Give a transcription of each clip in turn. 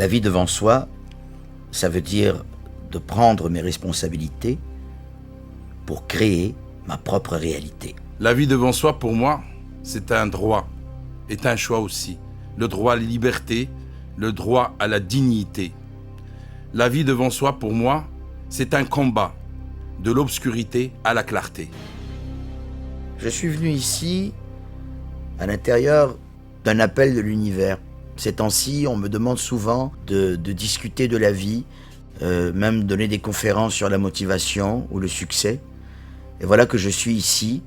La vie devant soi, ça veut dire de prendre mes responsabilités pour créer ma propre réalité. La vie devant soi, pour moi, c'est un droit, est un choix aussi. Le droit à la liberté, le droit à la dignité. La vie devant soi, pour moi, c'est un combat, de l'obscurité à la clarté. Je suis venu ici, à l'intérieur d'un appel de l'univers. Ces temps-ci, on me demande souvent de discuter de la vie, même donner des conférences sur la motivation ou le succès. Et voilà que je suis ici,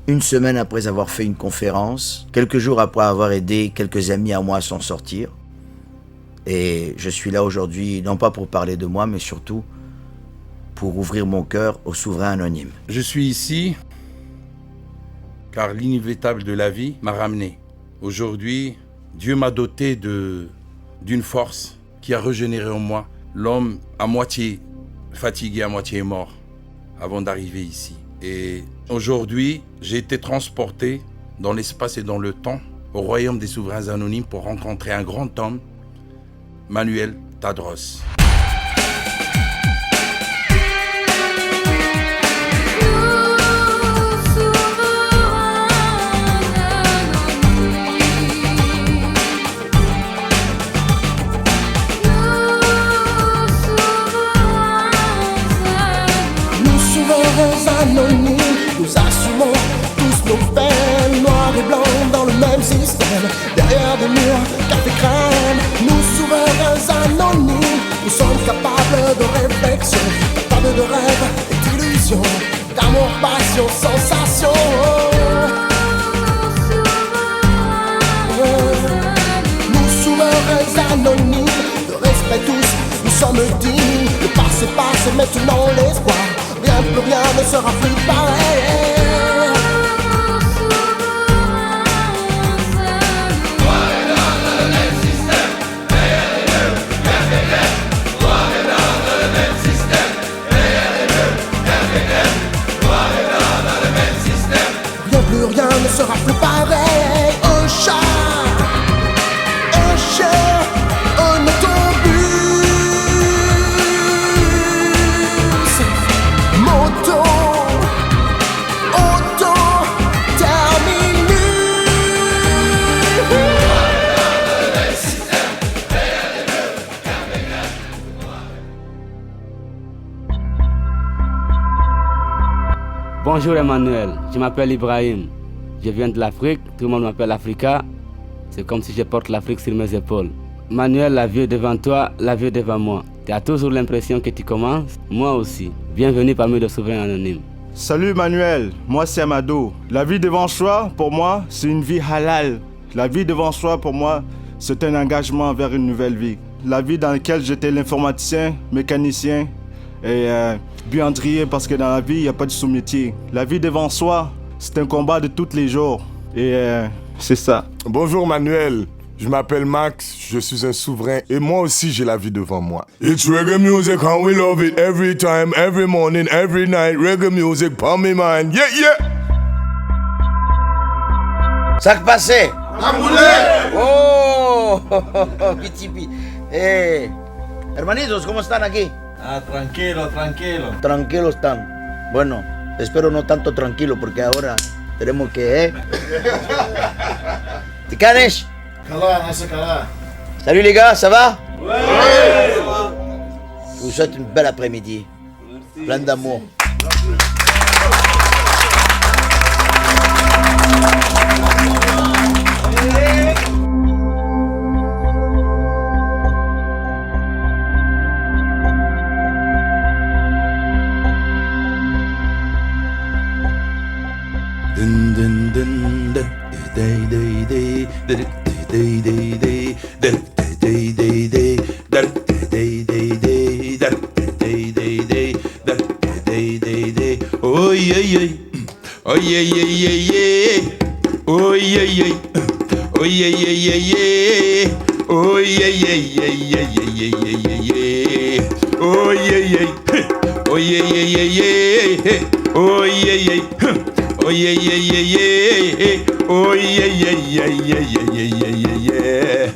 une semaine après avoir fait une conférence, quelques jours après avoir aidé quelques amis à moi à s'en sortir. Et je suis là aujourd'hui, non pas pour parler de moi, mais surtout pour ouvrir mon cœur au souverain anonyme. Je suis ici car l'inévitable de la vie m'a ramené. Aujourd'hui, Dieu m'a doté d'une force qui a régénéré en moi l'homme à moitié fatigué, à moitié mort, avant d'arriver ici. Et aujourd'hui, j'ai été transporté dans l'espace et dans le temps au royaume des souverains anonymes pour rencontrer un grand homme, Manuel Tadros. Anonymes, nous assumons tous nos peines, noirs et blancs dans le même système, derrière des murs, café crème. Nous souverains anonymes, nous sommes capables de réflexion, capables de rêve et d'illusion, d'amour, passion, sensation. Nous souverains anonymes, de respect tous, nous sommes dignes. Le passé passe, maintenant l'espoir. Plus rien ne sera plus pareil. Noir et dans le même système, rien n'est mieux, rien fait grève. Noir et dans le même système, rien n'est mieux, rien fait grève. Noir et dans le même système. Plus rien ne sera plus pareil. Un chat, un chien, un autobus, moto, auto, terminus. Noir et dans le même système, rien n'est mieux, rien fait grève. Bonjour Emmanuel, je m'appelle Ibrahim. Je viens de l'Afrique, tout le monde m'appelle Africa. C'est comme si je porte l'Afrique sur mes épaules. Manuel, la vie est devant toi, la vie est devant moi. Tu as toujours l'impression que tu commences, moi aussi. Bienvenue parmi les souverains anonymes. Salut Manuel, moi c'est Amado. La vie devant soi, pour moi, c'est une vie halal. La vie devant soi, pour moi, c'est un engagement vers une nouvelle vie. La vie dans laquelle j'étais l'informaticien, mécanicien et buandrier, parce que dans la vie, il n'y a pas de sous-métier. La vie devant soi, c'est un combat de tous les jours. Et c'est ça. Bonjour Manuel, je m'appelle Max, je suis un souverain et moi aussi j'ai la vie devant moi. It's reggae music and we love it every time, every morning, every night. Reggae music, pon me mind, yeah, yeah. Ça que passé? Oh, Kitipi. Hermanitos, ¿cómo están aquí? Tranquilo, tranquilo. Tranquilos están. Bueno, espero no tanto tranquilo porque ahora tenemos que... Tikanesh? Salut les gars, ça va? Ouais. Je vous souhaite une belle après-midi. Plein d'amour. Oh yeah yeah, oh yeah yeah yeah yeah, oh yeah yeah, oh yeah yeah yeah yeah, oh yeah yeah yeah yeah yeah yeah yeah, oh yeah yeah, oh yeah yeah yeah yeah, oh yeah yeah, oh yeah yeah yeah yeah, oh yeah yeah yeah yeah yeah yeah yeah yeah.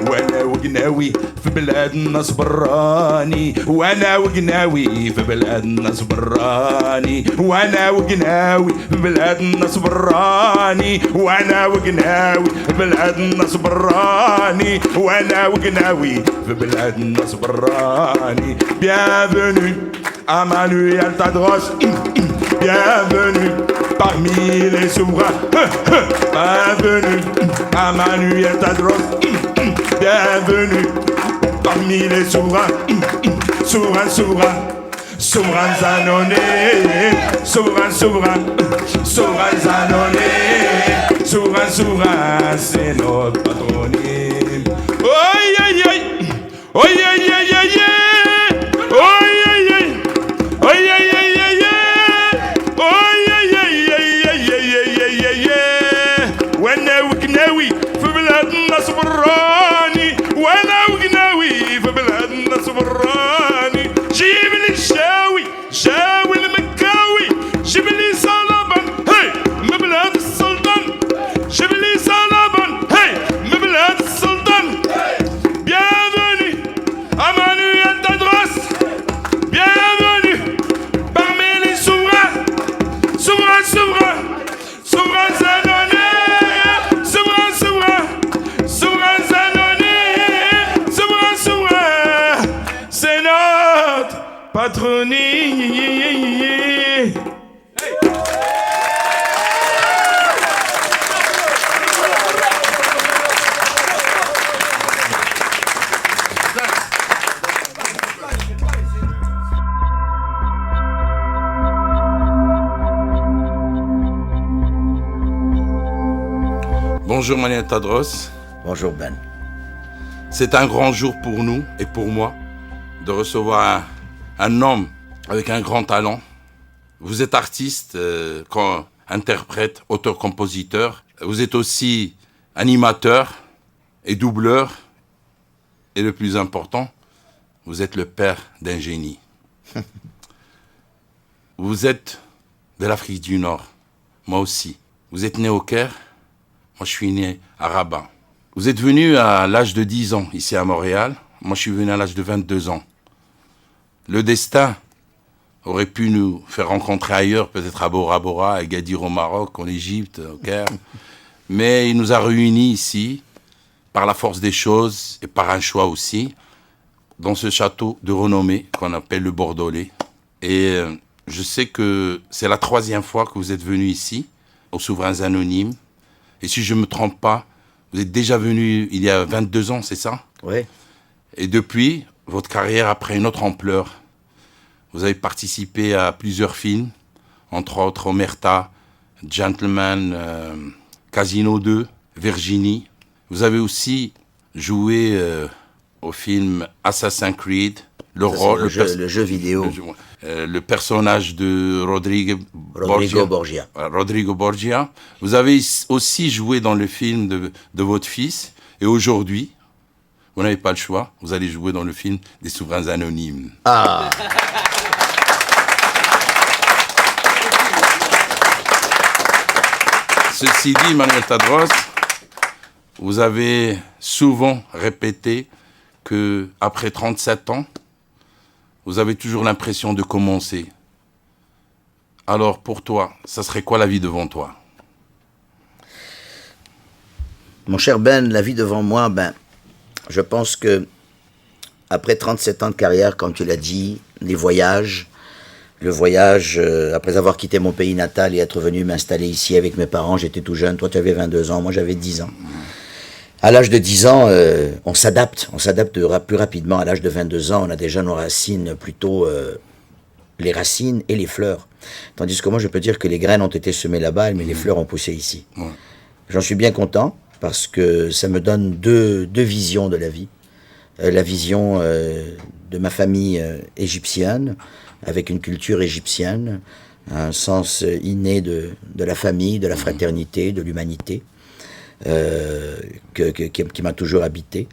Well, وقناوي في بلاد الناس براني وانا وقناوي في بلاد الناس براني وانا وقناوي في بلاد الناس براني وانا وقناوي في بلاد الناس براني وانا وقناوي في بلاد الناس براني. Bienvenue à Manuel Tadros, bienvenue parmi les souverains. Bienvenue à Manuel Tadros, bienvenue parmi les souverains. Souverains, souverains, souverains anonymes, souverains, souverains, souverains anonymes, souverains, souverains, c'est notre patronyme. Oi, oi, oi, oi, oi, oi, oi, oi. Oi, oi, oi, oi, oi, oi, oi, oi, oi, oi, oi, oi, oi. وانا وقناوي في بلاد الناس براني وانا وقناوي في بلاد الناس براني. جيب لي الشاوي شاوي المكاوي جيب لي صلبا هي من بلاد السلطان جيب لي صلبا هي من بلاد السلطان. Bienvenue à Manuel Tadros, bienvenue parmi les souverains, souverains, souverains, souverains anonymes, souverains, souverains, souverains anonymes, souverains, souverains, c'est notre patronyme. Bonjour Manuel Tadros. Bonjour Ben. C'est un grand jour pour nous et pour moi de recevoir un homme avec un grand talent. Vous êtes artiste, interprète, auteur-compositeur. Vous êtes aussi animateur et doubleur. Et le plus important, vous êtes le père d'un génie. Vous êtes de l'Afrique du Nord, moi aussi. Vous êtes né au Caire. Moi, je suis né à Rabat. Vous êtes venu à l'âge de 10 ans, ici à Montréal. Moi, je suis venu à l'âge de 22 ans. Le destin aurait pu nous faire rencontrer ailleurs, peut-être à Bora Bora, à Agadir au Maroc, en Égypte, au Caire. Mais il nous a réunis ici, par la force des choses et par un choix aussi, dans ce château de renommée qu'on appelle le Bordelais. Et je sais que c'est la 3e fois que vous êtes venu ici, aux Souverains Anonymes. Et si je ne me trompe pas, vous êtes déjà venu il y a 22 ans, c'est ça? Oui. Et depuis, votre carrière a pris une autre ampleur. Vous avez participé à plusieurs films, entre autres Omerta, Gentleman, Casino 2, Virginie. Vous avez aussi joué au film Assassin's Creed, le jeu vidéo. Le personnage de Rodrigo Borgia. Rodrigo Borgia. Vous avez aussi joué dans le film de votre fils. Et aujourd'hui, vous n'avez pas le choix, vous allez jouer dans le film des Souverains Anonymes. Ah. Ceci dit, Manuel Tadros, vous avez souvent répété qu'après 37 ans, vous avez toujours l'impression de commencer. Alors pour toi, ça serait quoi la vie devant toi? Mon cher Ben, la vie devant moi, je pense que après 37 ans de carrière, comme tu l'as dit, le voyage, après avoir quitté mon pays natal et être venu m'installer ici avec mes parents, j'étais tout jeune, toi tu avais 22 ans, moi j'avais 10 ans. À l'âge de 10 ans, on s'adapte plus rapidement. À l'âge de 22 ans, on a déjà nos racines, plutôt les racines et les fleurs. Tandis que moi, je peux dire que les graines ont été semées là-bas, mais les fleurs ont poussé ici. Ouais. J'en suis bien content, parce que ça me donne deux visions de la vie. La vision de ma famille égyptienne, avec une culture égyptienne, un sens inné de la famille, de la fraternité, de l'humanité. Qui m'a toujours habité.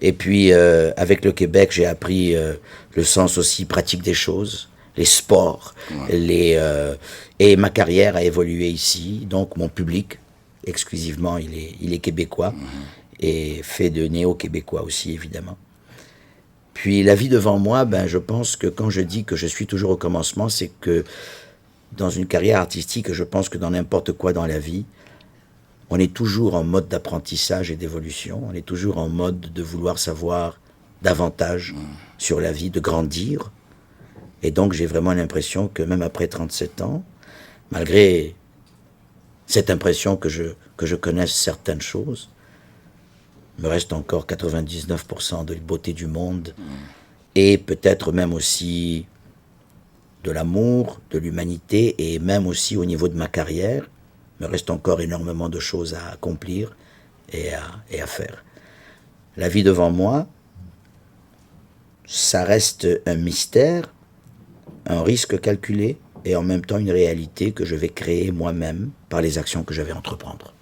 Et puis, avec le Québec, j'ai appris le sens aussi pratique des choses, les sports, et ma carrière a évolué ici. Donc, mon public, exclusivement, il est québécois. et fait de néo-québécois aussi, évidemment. Puis la vie devant moi, je pense que quand je dis que je suis toujours au commencement, c'est que dans une carrière artistique, je pense que dans n'importe quoi dans la vie, on est toujours en mode d'apprentissage et d'évolution, on est toujours en mode de vouloir savoir davantage sur la vie, de grandir. Et donc j'ai vraiment l'impression que même après 37 ans, malgré cette impression que je connaisse certaines choses, il me reste encore 99% de beauté du monde et peut-être même aussi de l'amour, de l'humanité et même aussi au niveau de ma carrière, il me reste encore énormément de choses à accomplir et à faire. La vie devant moi, ça reste un mystère, un risque calculé et en même temps une réalité que je vais créer moi-même par les actions que je vais entreprendre.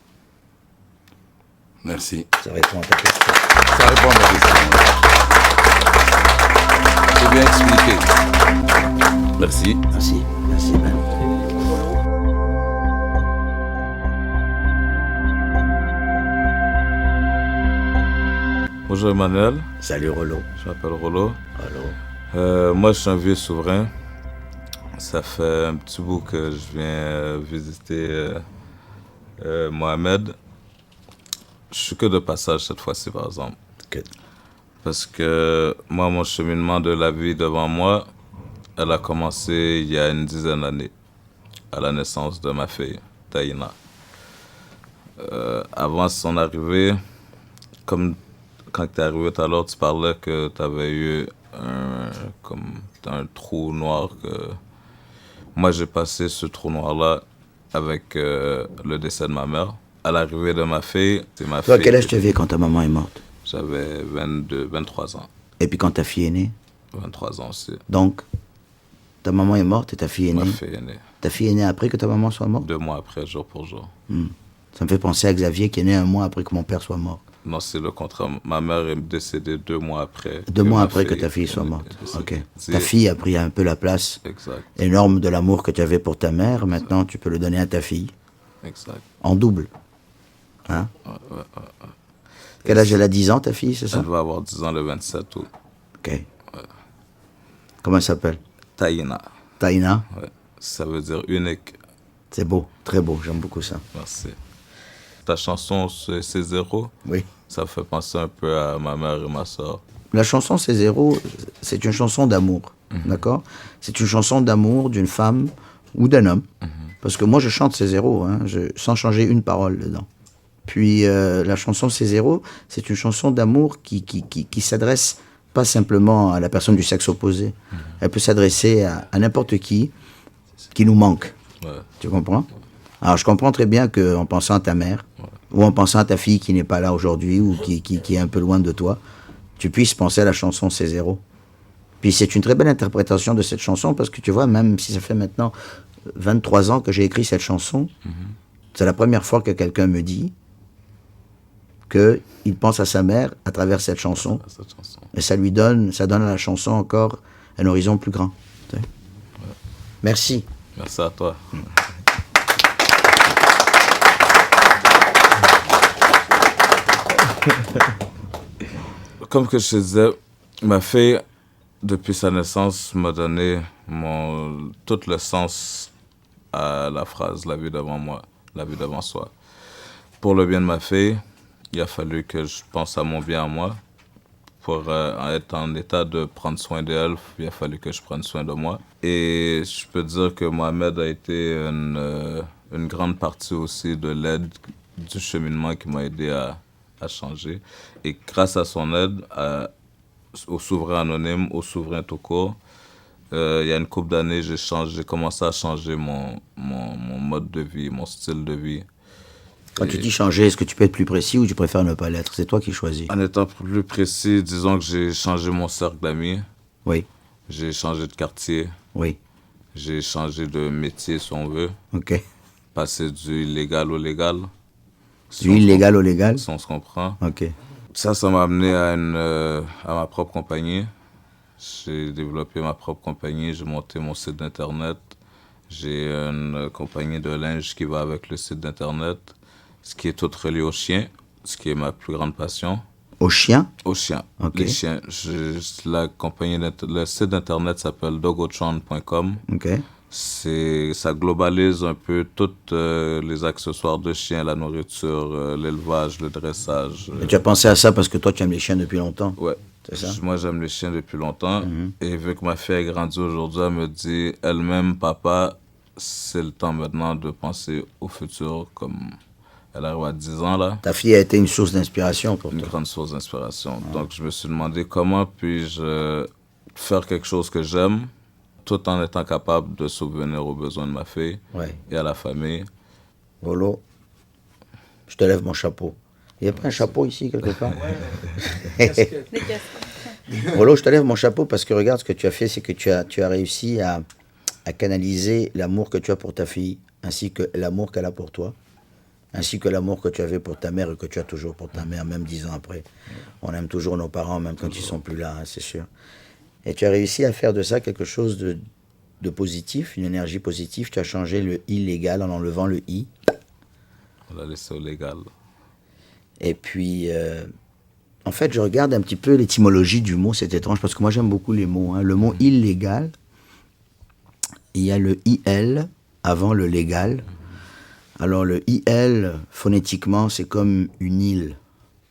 Merci. Ça répond à ta question. Ça répond à ma question. C'est bien expliqué. Merci. Merci. Merci, Ben. Bonjour Emmanuel. Salut Rollo. Je m'appelle Rollo. Rollo. Moi, je suis un vieux souverain. Ça fait un petit bout que je viens visiter Mohamed. Je suis que de passage cette fois-ci, par exemple. Good. Parce que moi, mon cheminement de la vie devant moi, elle a commencé il y a une dizaine d'années, à la naissance de ma fille, Taïna. Avant son arrivée, comme quand tu es arrivé tout à l'heure, tu parlais que tu avais eu un trou noir. Moi, j'ai passé ce trou noir-là avec le décès de ma mère. À l'arrivée de ma fille, c'est ma Toi, fille. quel âge tu avais quand ta maman est morte? J'avais 23 ans. Et puis quand ta fille est née? 23 ans aussi. Donc, ta maman est morte et ta fille est Ma née? fille est née. Ta fille est née après que ta maman soit morte? 2 mois après, jour pour jour. Ça me fait penser à Xavier qui est né 1 mois après que mon père soit mort. Non, c'est le contraire. Ma mère est décédée 2 mois après. 2 mois ma après que fille ta fille soit est morte. décédée. Ok. C'est- Ta fille a pris un peu la place Exact, énorme de l'amour que tu avais pour ta mère. Maintenant, tu peux le donner à ta fille. exact. En double. Hein? Quel âge elle a? 10 ans, ta fille, c'est ça? Elle va avoir 10 ans le 27 août. Ok. Comment elle s'appelle? Taïna. Taïna? Ouais. Ça veut dire unique. C'est beau, très beau, j'aime beaucoup ça. Merci. Ta chanson, c'est Zéro. Oui. Ça fait penser un peu à ma mère et ma soeur. La chanson C'est Zéro, c'est une chanson d'amour, d'accord? C'est une chanson d'amour d'une femme ou d'un homme. Parce que moi, je chante C'est Zéro, hein, sans changer une parole dedans. Puis la chanson C'est Zéro, c'est une chanson d'amour qui s'adresse pas simplement à la personne du sexe opposé. Elle peut s'adresser à n'importe qui nous manque. Ouais. Tu comprends? Alors, je comprends très bien qu'en pensant à ta mère, ou en pensant à ta fille qui n'est pas là aujourd'hui, ou qui est un peu loin de toi, tu puisses penser à la chanson C'est Zéro. Puis c'est une très belle interprétation de cette chanson, parce que tu vois, même si ça fait maintenant 23 ans que j'ai écrit cette chanson, c'est la première fois que quelqu'un me dit qu'il pense à sa mère à travers cette chanson. Cette chanson. Et ça donne à la chanson encore un horizon plus grand. Tu sais. Merci. Merci à toi. Comme que je te disais, ma fille, depuis sa naissance, m'a donné tout le sens à la phrase « la vie devant moi, la vie devant soi ». Pour le bien de ma fille, il a fallu que je pense à mon bien à moi. Pour être en état de prendre soin d'elle, il a fallu que je prenne soin de moi. Et je peux dire que Mohamed a été une grande partie aussi de l'aide, du cheminement qui m'a aidé à changer. Et grâce à son aide, au souverain anonyme, au souverain tout court, il y a une couple d'années, j'ai commencé à changer mon mode de vie, mon style de vie. Quand tu dis changer, est-ce que tu peux être plus précis ou tu préfères ne pas l'être? C'est toi qui choisis. En étant plus précis, disons que j'ai changé mon cercle d'amis. Oui, J'ai changé de quartier. oui, J'ai changé de métier, si on veut. ok. Passer du illégal au légal. Du illégal au légal? Si on se comprend. Ok. Ça m'a amené à ma propre compagnie. J'ai développé ma propre compagnie. J'ai monté mon site d'internet. J'ai une compagnie de linge qui va avec le site d'internet. Ce qui est tout relié aux chiens. ce qui est ma plus grande passion. Aux chiens? Aux chiens. Ok. Les chiens. Le site d'internet s'appelle dogotron.com. Ok. Ça globalise un peu tous les accessoires de chiens, la nourriture, l'élevage, le dressage. Et tu as pensé à ça parce que toi, tu aimes les chiens depuis longtemps? Ouais. C'est ça? Moi, j'aime les chiens depuis longtemps. Et vu que ma fille a grandi aujourd'hui, elle me dit elle-même, papa, c'est le temps maintenant de penser au futur. Comme elle arrive à 10 ans, là. Ta fille a été une source d'inspiration pour Une toi. grande source d'inspiration. Donc, je me suis demandé comment puis-je faire quelque chose que j'aime tout en étant capable de subvenir aux besoins de ma fille Ouais. et à la famille. Volo, je te lève mon chapeau. Il n'y a pas un chapeau ici, quelque part? Volo, je te lève mon chapeau parce que regarde ce que tu as fait, c'est que tu as réussi à canaliser l'amour que tu as pour ta fille, ainsi que l'amour qu'elle a pour toi, ainsi que l'amour que tu avais pour ta mère et que tu as toujours pour ta mère, même 10 ans après. On aime toujours nos parents, même quand ils sont plus là, hein, c'est sûr. Et tu as réussi à faire de ça quelque chose de positif, une énergie positive. Tu as changé le illégal en enlevant le i. On l'a laissé au légal. Et puis, en fait, je regarde un petit peu l'étymologie du mot, c'est étrange, parce que moi j'aime beaucoup les mots. Hein. Le mot illégal, il y a le il avant le légal. Alors le il, phonétiquement, c'est comme une île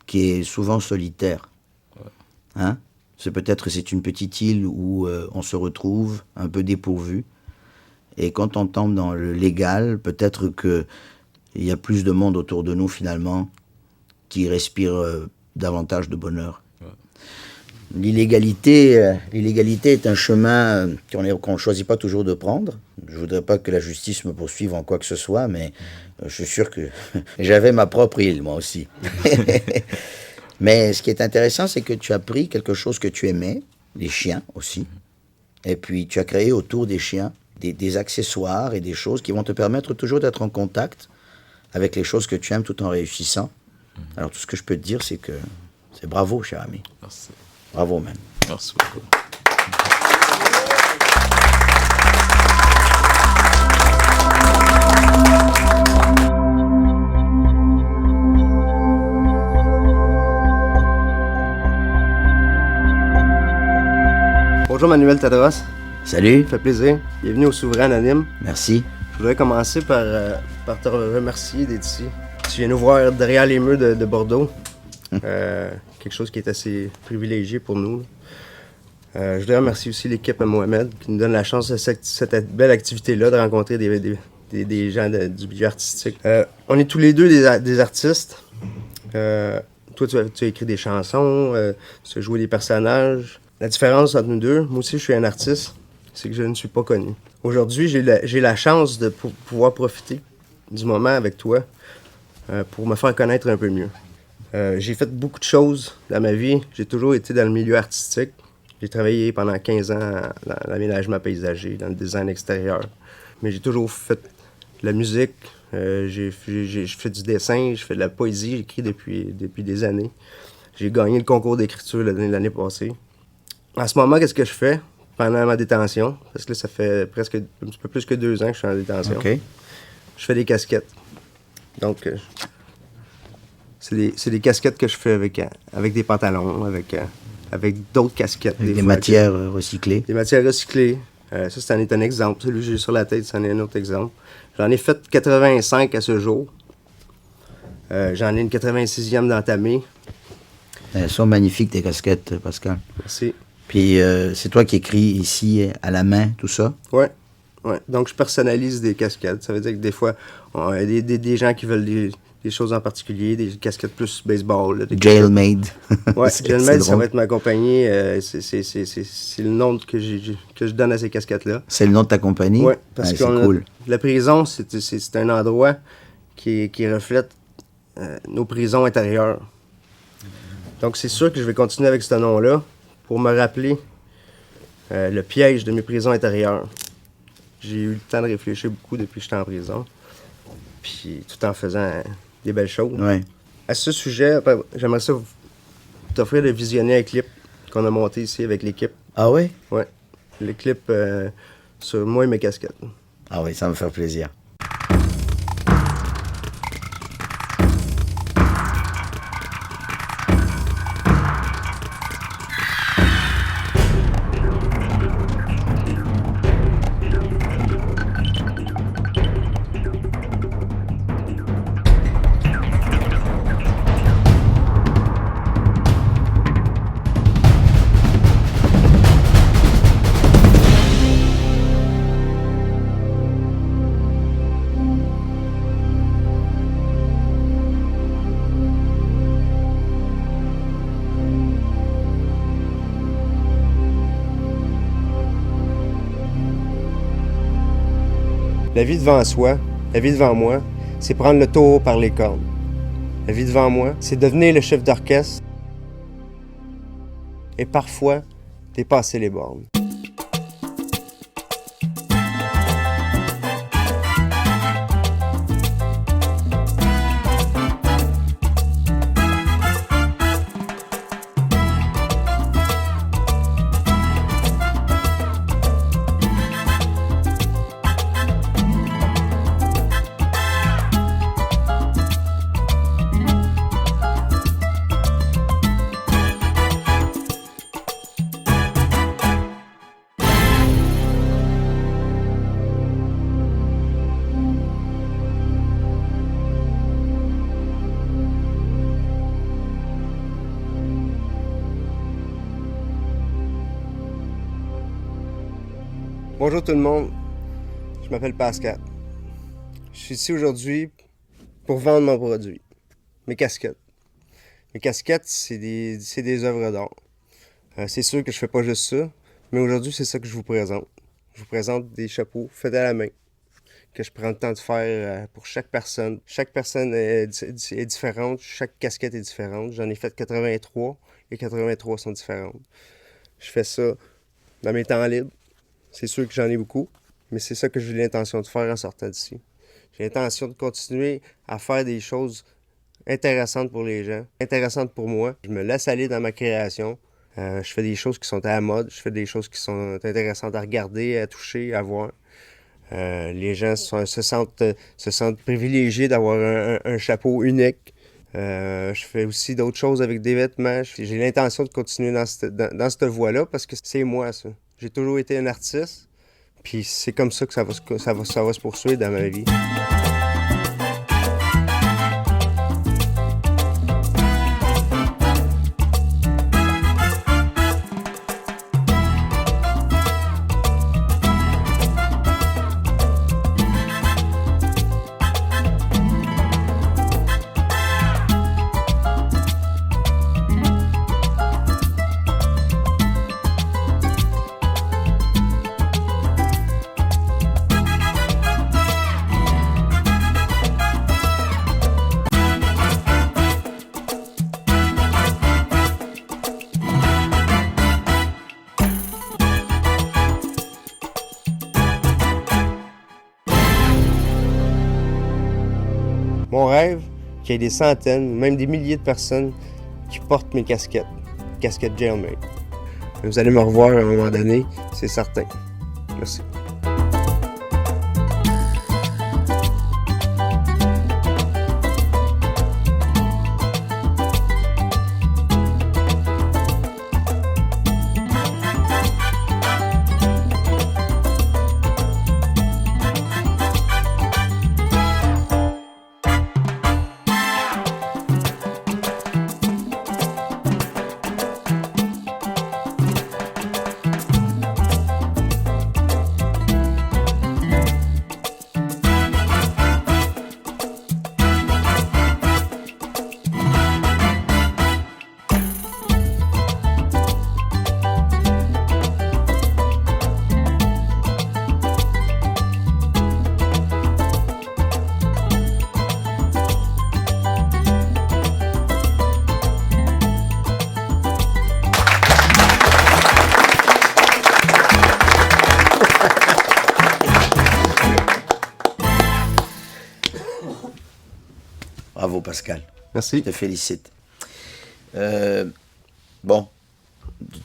qui est souvent solitaire. Hein? C'est une petite île où on se retrouve un peu dépourvu. Et quand on tombe dans le légal, peut-être qu'il y a plus de monde autour de nous finalement qui respire davantage de bonheur. Ouais. L'illégalité est un chemin qu'on ne choisit pas toujours de prendre. Je ne voudrais pas que la justice me poursuive en quoi que ce soit, mais je suis sûr que j'avais ma propre île, moi aussi. Mais ce qui est intéressant, c'est que tu as pris quelque chose que tu aimais, les chiens aussi, et puis tu as créé autour des chiens des accessoires et des choses qui vont te permettre toujours d'être en contact avec les choses que tu aimes tout en réussissant. Alors tout ce que je peux te dire, c'est que c'est bravo, cher ami. Merci. Bravo, man. Merci beaucoup. Bonjour Manuel Tadros, Salut, ça fait plaisir. Bienvenue au Souverain Anonyme. merci. Je voudrais commencer par te remercier d'être ici. Tu viens nous voir derrière les murs de Bordeaux. Quelque chose qui est assez privilégié pour nous. Je voudrais remercier aussi l'équipe Mohamed qui nous donne la chance de cette belle activité-là, de rencontrer des gens du milieu artistique. On est tous les deux des artistes. Toi, tu as écrit des chansons, tu as joué des personnages. La différence entre nous deux, moi aussi je suis un artiste, c'est que je ne suis pas connu. Aujourd'hui, j'ai la chance de pouvoir profiter du moment avec toi pour me faire connaître un peu mieux. J'ai fait beaucoup de choses dans ma vie. J'ai toujours été dans le milieu artistique. J'ai travaillé pendant 15 ans dans l'aménagement paysager, dans le design extérieur. Mais j'ai toujours fait de la musique, j'ai fait du dessin, je fais de la poésie, j'écris depuis des années. J'ai gagné le concours d'écriture l'année passée. En ce moment, qu'est-ce que je fais pendant ma détention? Parce que là, ça fait presque un petit peu plus que 2 ans que je suis en détention. OK. Je fais des casquettes. Donc, c'est des casquettes que je fais avec des pantalons, avec d'autres casquettes. Avec des fois, matières recyclées. Des matières recyclées. Ça, c'en est un exemple. Celui que j'ai sur la tête, c'en est un autre exemple. J'en ai fait 85 à ce jour. J'en ai une 86e d'entamée. Elles sont magnifiques, tes casquettes, Pascal. Merci. Puis c'est toi qui écris ici à la main, tout ça? Ouais. Donc, je personnalise des casquettes. Ça veut dire que des fois, on a des gens qui veulent des choses en particulier, des casquettes plus baseball. Là, Jailmade. Ouais, C'est Jailmade, ça drôle. va être ma compagnie. C'est le nom que je donne à ces casquettes-là. C'est le nom de ta compagnie? Oui, parce Ouais, que c'est cool. la prison, c'est un endroit qui reflète nos prisons intérieures. Donc, c'est sûr que je vais continuer avec ce nom-là pour me rappeler le piège de mes prisons intérieures. J'ai eu le temps de réfléchir beaucoup depuis que j'étais en prison, puis tout en faisant des belles choses. Ouais. À ce sujet, j'aimerais ça t'offrir de visionner un clip qu'on a monté ici avec l'équipe. Ah oui? Ouais, le clip sur moi et mes casquettes. Ah oui, ça va me faire plaisir. La vie devant soi, la vie devant moi, c'est prendre le taureau par les cornes. La vie devant moi, c'est devenir le chef d'orchestre et parfois dépasser les bornes. Bonjour tout le monde, je m'appelle Pascal. Je suis ici aujourd'hui pour vendre mon produit, mes casquettes. Mes casquettes, c'est des œuvres d'art. C'est sûr que je fais pas juste ça, mais aujourd'hui, c'est ça que je vous présente. Je vous présente des chapeaux faits à la main, que je prends le temps de faire pour chaque personne. Chaque personne est différente, chaque casquette est différente. J'en ai fait 83, et 83 sont différentes. Je fais ça dans mes temps libres. C'est sûr que j'en ai beaucoup, mais c'est ça que j'ai l'intention de faire en sortant d'ici. J'ai l'intention de continuer à faire des choses intéressantes pour les gens, intéressantes pour moi. Je me laisse aller dans ma création. Je fais des choses qui sont à la mode, je fais des choses qui sont intéressantes à regarder, à toucher, à voir. Les gens se sentent privilégiés d'avoir un chapeau unique. Je fais aussi d'autres choses avec des vêtements. J'ai l'intention de continuer dans cette voie-là parce que c'est moi, ça. J'ai toujours été un artiste, puis c'est comme ça que ça va se poursuivre dans ma vie. Mon rêve, qu'il y ait des centaines, même des milliers de personnes qui portent mes casquettes Jailmate. Vous allez me revoir à un moment donné, c'est certain. Merci. Bravo Pascal. Merci. Je te félicite. Bon,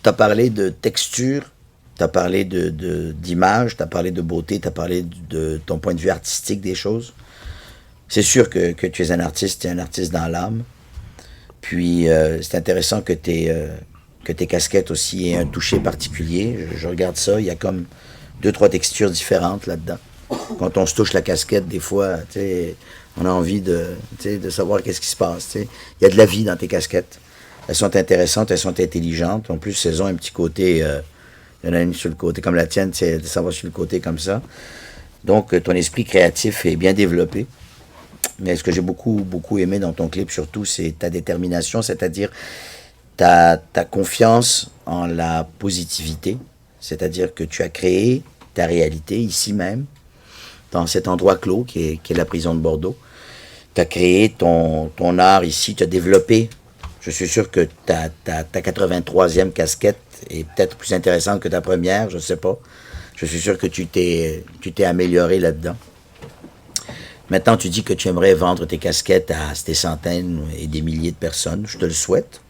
tu as parlé de texture, tu as parlé d'image, tu as parlé de beauté, tu as parlé de ton point de vue artistique des choses. C'est sûr que tu es un artiste dans l'âme. Puis c'est intéressant que tes casquettes aussi aient un toucher particulier. Je regarde ça, il y a comme 2-3 textures différentes là-dedans. Quand on se touche la casquette, des fois, on a envie de savoir qu'est-ce qui se passe. Il y a de la vie dans tes casquettes. Elles sont intéressantes, elles sont intelligentes. En plus, elles ont un petit côté... il y en a une sur le côté, comme la tienne, ça va sur le côté comme ça. Donc, ton esprit créatif est bien développé. Mais ce que j'ai beaucoup aimé dans ton clip, surtout, c'est ta détermination, c'est-à-dire ta confiance en la positivité. C'est-à-dire que tu as créé ta réalité ici même. dans cet endroit clos qui est la prison de Bordeaux. Tu as créé ton art ici, tu as développé. Je suis sûr que ta 83e casquette est peut-être plus intéressante que ta première, je ne sais pas. Je suis sûr que tu t'es amélioré là-dedans. Maintenant, tu dis que tu aimerais vendre tes casquettes à des centaines et des milliers de personnes. Je te le souhaite.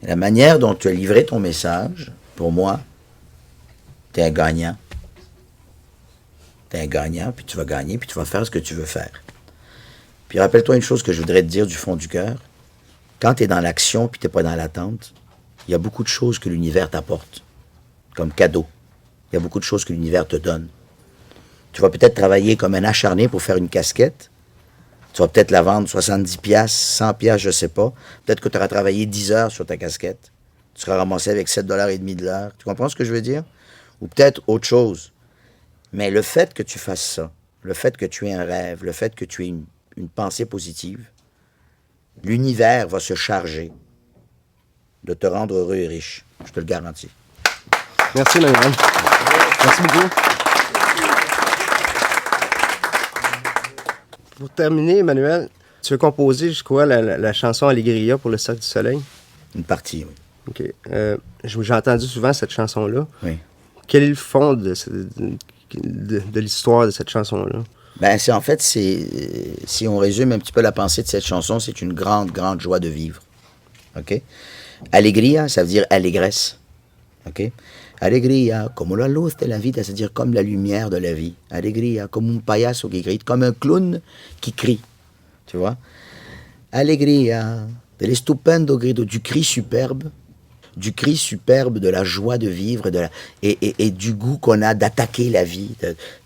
La manière dont tu as livré ton message, pour moi, tu es un gagnant. Tu es un gagnant, puis tu vas gagner, puis tu vas faire ce que tu veux faire. Puis rappelle-toi une chose que je voudrais te dire du fond du cœur. Quand tu es dans l'action, puis tu n'es pas dans l'attente, il y a beaucoup de choses que l'univers t'apporte, comme cadeau. Il y a beaucoup de choses que l'univers te donne. Tu vas peut-être travailler comme un acharné pour faire une casquette. Tu vas peut-être la vendre 70 piastres, 100 piastres, je ne sais pas. Peut-être que tu auras travaillé 10 heures sur ta casquette. Tu seras ramassé avec 7,5 $ de l'heure. Tu comprends ce que je veux dire? Ou peut-être autre chose. Mais le fait que tu fasses ça, le fait que tu aies un rêve, le fait que tu aies une pensée positive, l'univers va se charger de te rendre heureux et riche. Je te le garantis. Merci, Manuel. Merci beaucoup. Pour terminer, Emmanuel, tu veux composer, je crois, la chanson Allegria pour le Cercle du Soleil? Une partie, oui. OK. J'ai entendu souvent cette chanson-là. Oui. Quel est le fond de l'histoire de cette chanson-là? Ben, en fait, si on résume un petit peu la pensée de cette chanson, c'est une grande, grande joie de vivre. OK? Alegria, ça veut dire allégresse. OK? Alegria, como la luz de la vida, c'est-à-dire comme la lumière de la vie. Alegria, comme un payaso qui grite, comme un clown qui crie. Tu vois? Alegria, del estupendo grido, du cri superbe de la joie de vivre et du goût qu'on a d'attaquer la vie,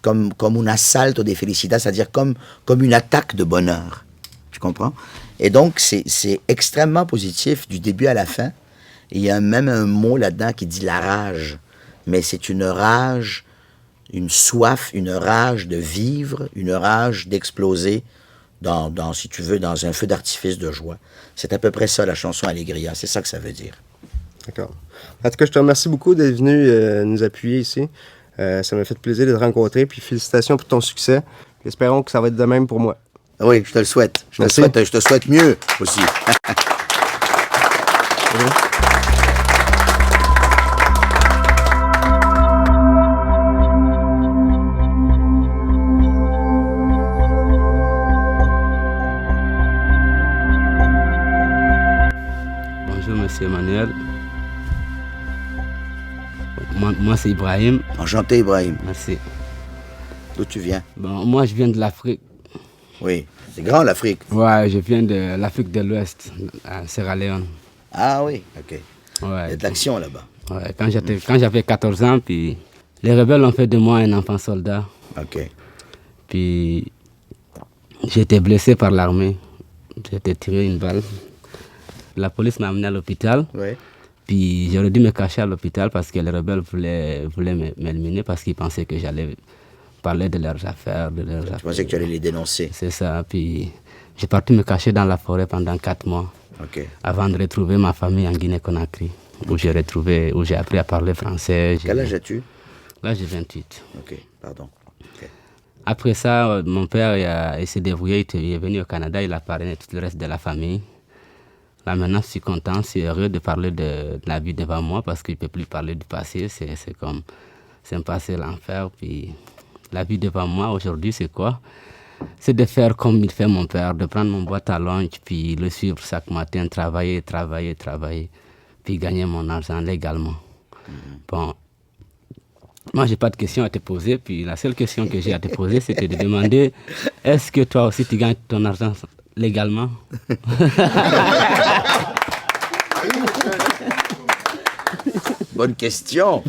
comme un assalto de felicidad, c'est-à-dire comme une attaque de bonheur. Tu comprends? Et donc, c'est extrêmement positif du début à la fin. Et il y a même un mot là-dedans qui dit la rage. Mais c'est une rage, une soif, une rage de vivre, une rage d'exploser si tu veux, dans un feu d'artifice de joie. C'est à peu près ça, la chanson Allegria. C'est ça que ça veut dire. D'accord. En tout cas, je te remercie beaucoup d'être venu nous appuyer ici. Ça m'a fait plaisir de te rencontrer. Puis félicitations pour ton succès. Espérons que ça va être de même pour moi. Oui, je te le souhaite. Je te souhaite mieux aussi. Bonjour, monsieur Emmanuel. Moi, c'est Ibrahim. Enchanté, Ibrahim. Merci. D'où tu viens? Bon, moi, je viens de l'Afrique. Oui, c'est grand l'Afrique. Ouais, je viens de l'Afrique de l'Ouest, à Sierra Leone. Ah oui, ok. Ouais, il y a de l'action là-bas. Ouais, quand j'avais 14 ans, puis les rebelles ont fait de moi un enfant soldat. Ok. Puis j'ai été blessé par l'armée. J'ai été tiré une balle. La police m'a amené à l'hôpital. Ouais. Puis j'aurais dû me cacher à l'hôpital parce que les rebelles voulaient m'éliminer parce qu'ils pensaient que j'allais parler de leurs affaires. Tu pensais que tu allais les dénoncer? C'est ça. Puis j'ai parti me cacher dans la forêt pendant 4 mois. Ok. Avant de retrouver ma famille en Guinée-Conakry, où j'ai appris à parler français. Quel âge as-tu? Là, j'ai 28. Ok, pardon. Okay. Après ça, mon père il s'est débrouillé, il est venu au Canada, il a parrainé tout le reste de la famille. Là, maintenant, je suis content, je suis heureux de parler de la vie devant moi parce qu'il ne peut plus parler du passé. C'est un passé l'enfer. Puis la vie devant moi aujourd'hui, c'est quoi? C'est de faire comme il fait mon père, de prendre mon boîte à lunch, puis le suivre chaque matin, travailler, puis gagner mon argent légalement. Bon, moi, je n'ai pas de questions à te poser, puis la seule question que j'ai à te poser, c'était de demander, est-ce que toi aussi, tu gagnes ton argent légalement? Bonne question.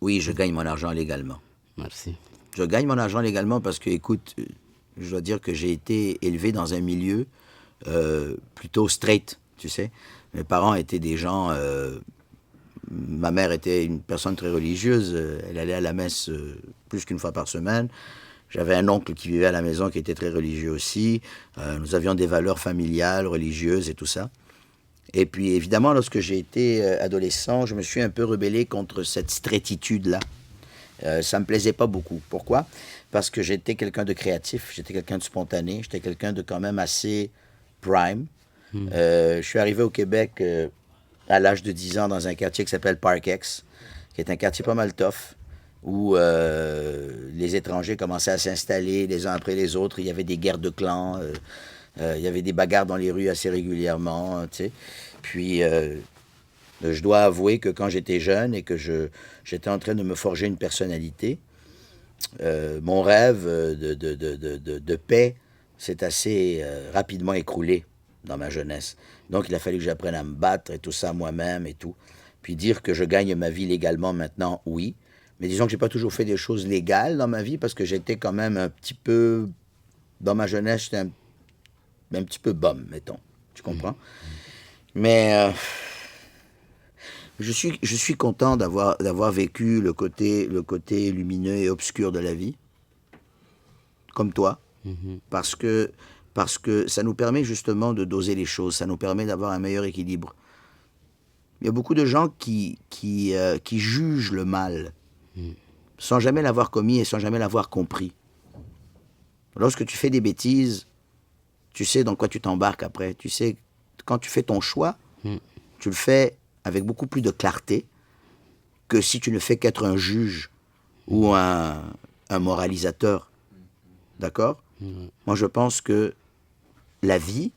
Oui, je gagne mon argent légalement. Merci. Je gagne mon argent légalement parce que, écoute, je dois dire que j'ai été élevé dans un milieu plutôt straight, tu sais. Mes parents étaient des gens... ma mère était une personne très religieuse. Elle allait à la messe plus qu'une fois par semaine. J'avais un oncle qui vivait à la maison qui était très religieux aussi. Nous avions des valeurs familiales, religieuses et tout ça. Et puis, évidemment, lorsque j'ai été adolescent, je me suis un peu rebellé contre cette straititude-là. Ça me plaisait pas beaucoup. Pourquoi? Parce que j'étais quelqu'un de créatif, j'étais quelqu'un de spontané, j'étais quelqu'un de quand même assez prime. Je suis arrivé au Québec à l'âge de 10 ans dans un quartier qui s'appelle Parkex, qui est un quartier pas mal tough, où les étrangers commençaient à s'installer les uns après les autres. Il y avait des guerres de clans, il y avait des bagarres dans les rues assez régulièrement, tu sais. Puis, je dois avouer que quand j'étais jeune et que j'étais en train de me forger une personnalité, mon rêve de paix s'est assez rapidement écroulé dans ma jeunesse. Donc, il a fallu que j'apprenne à me battre et tout ça moi-même et tout. Puis dire que je gagne ma vie légalement maintenant, oui. Mais disons que j'ai pas toujours fait des choses légales dans ma vie parce que j'étais quand même un petit peu... Dans ma jeunesse, j'étais un petit peu bum, mettons. Tu comprends? Mais je suis content d'avoir vécu le côté lumineux et obscur de la vie, comme toi, parce que ça nous permet justement de doser les choses, ça nous permet d'avoir un meilleur équilibre. Il y a beaucoup de gens qui jugent le mal sans jamais l'avoir commis et sans jamais l'avoir compris. Lorsque tu fais des bêtises, tu sais dans quoi tu t'embarques après. Tu sais, quand tu fais ton choix, tu le fais avec beaucoup plus de clarté que si tu ne fais qu'être un juge ou un moralisateur. D'accord? Moi, je pense que la vie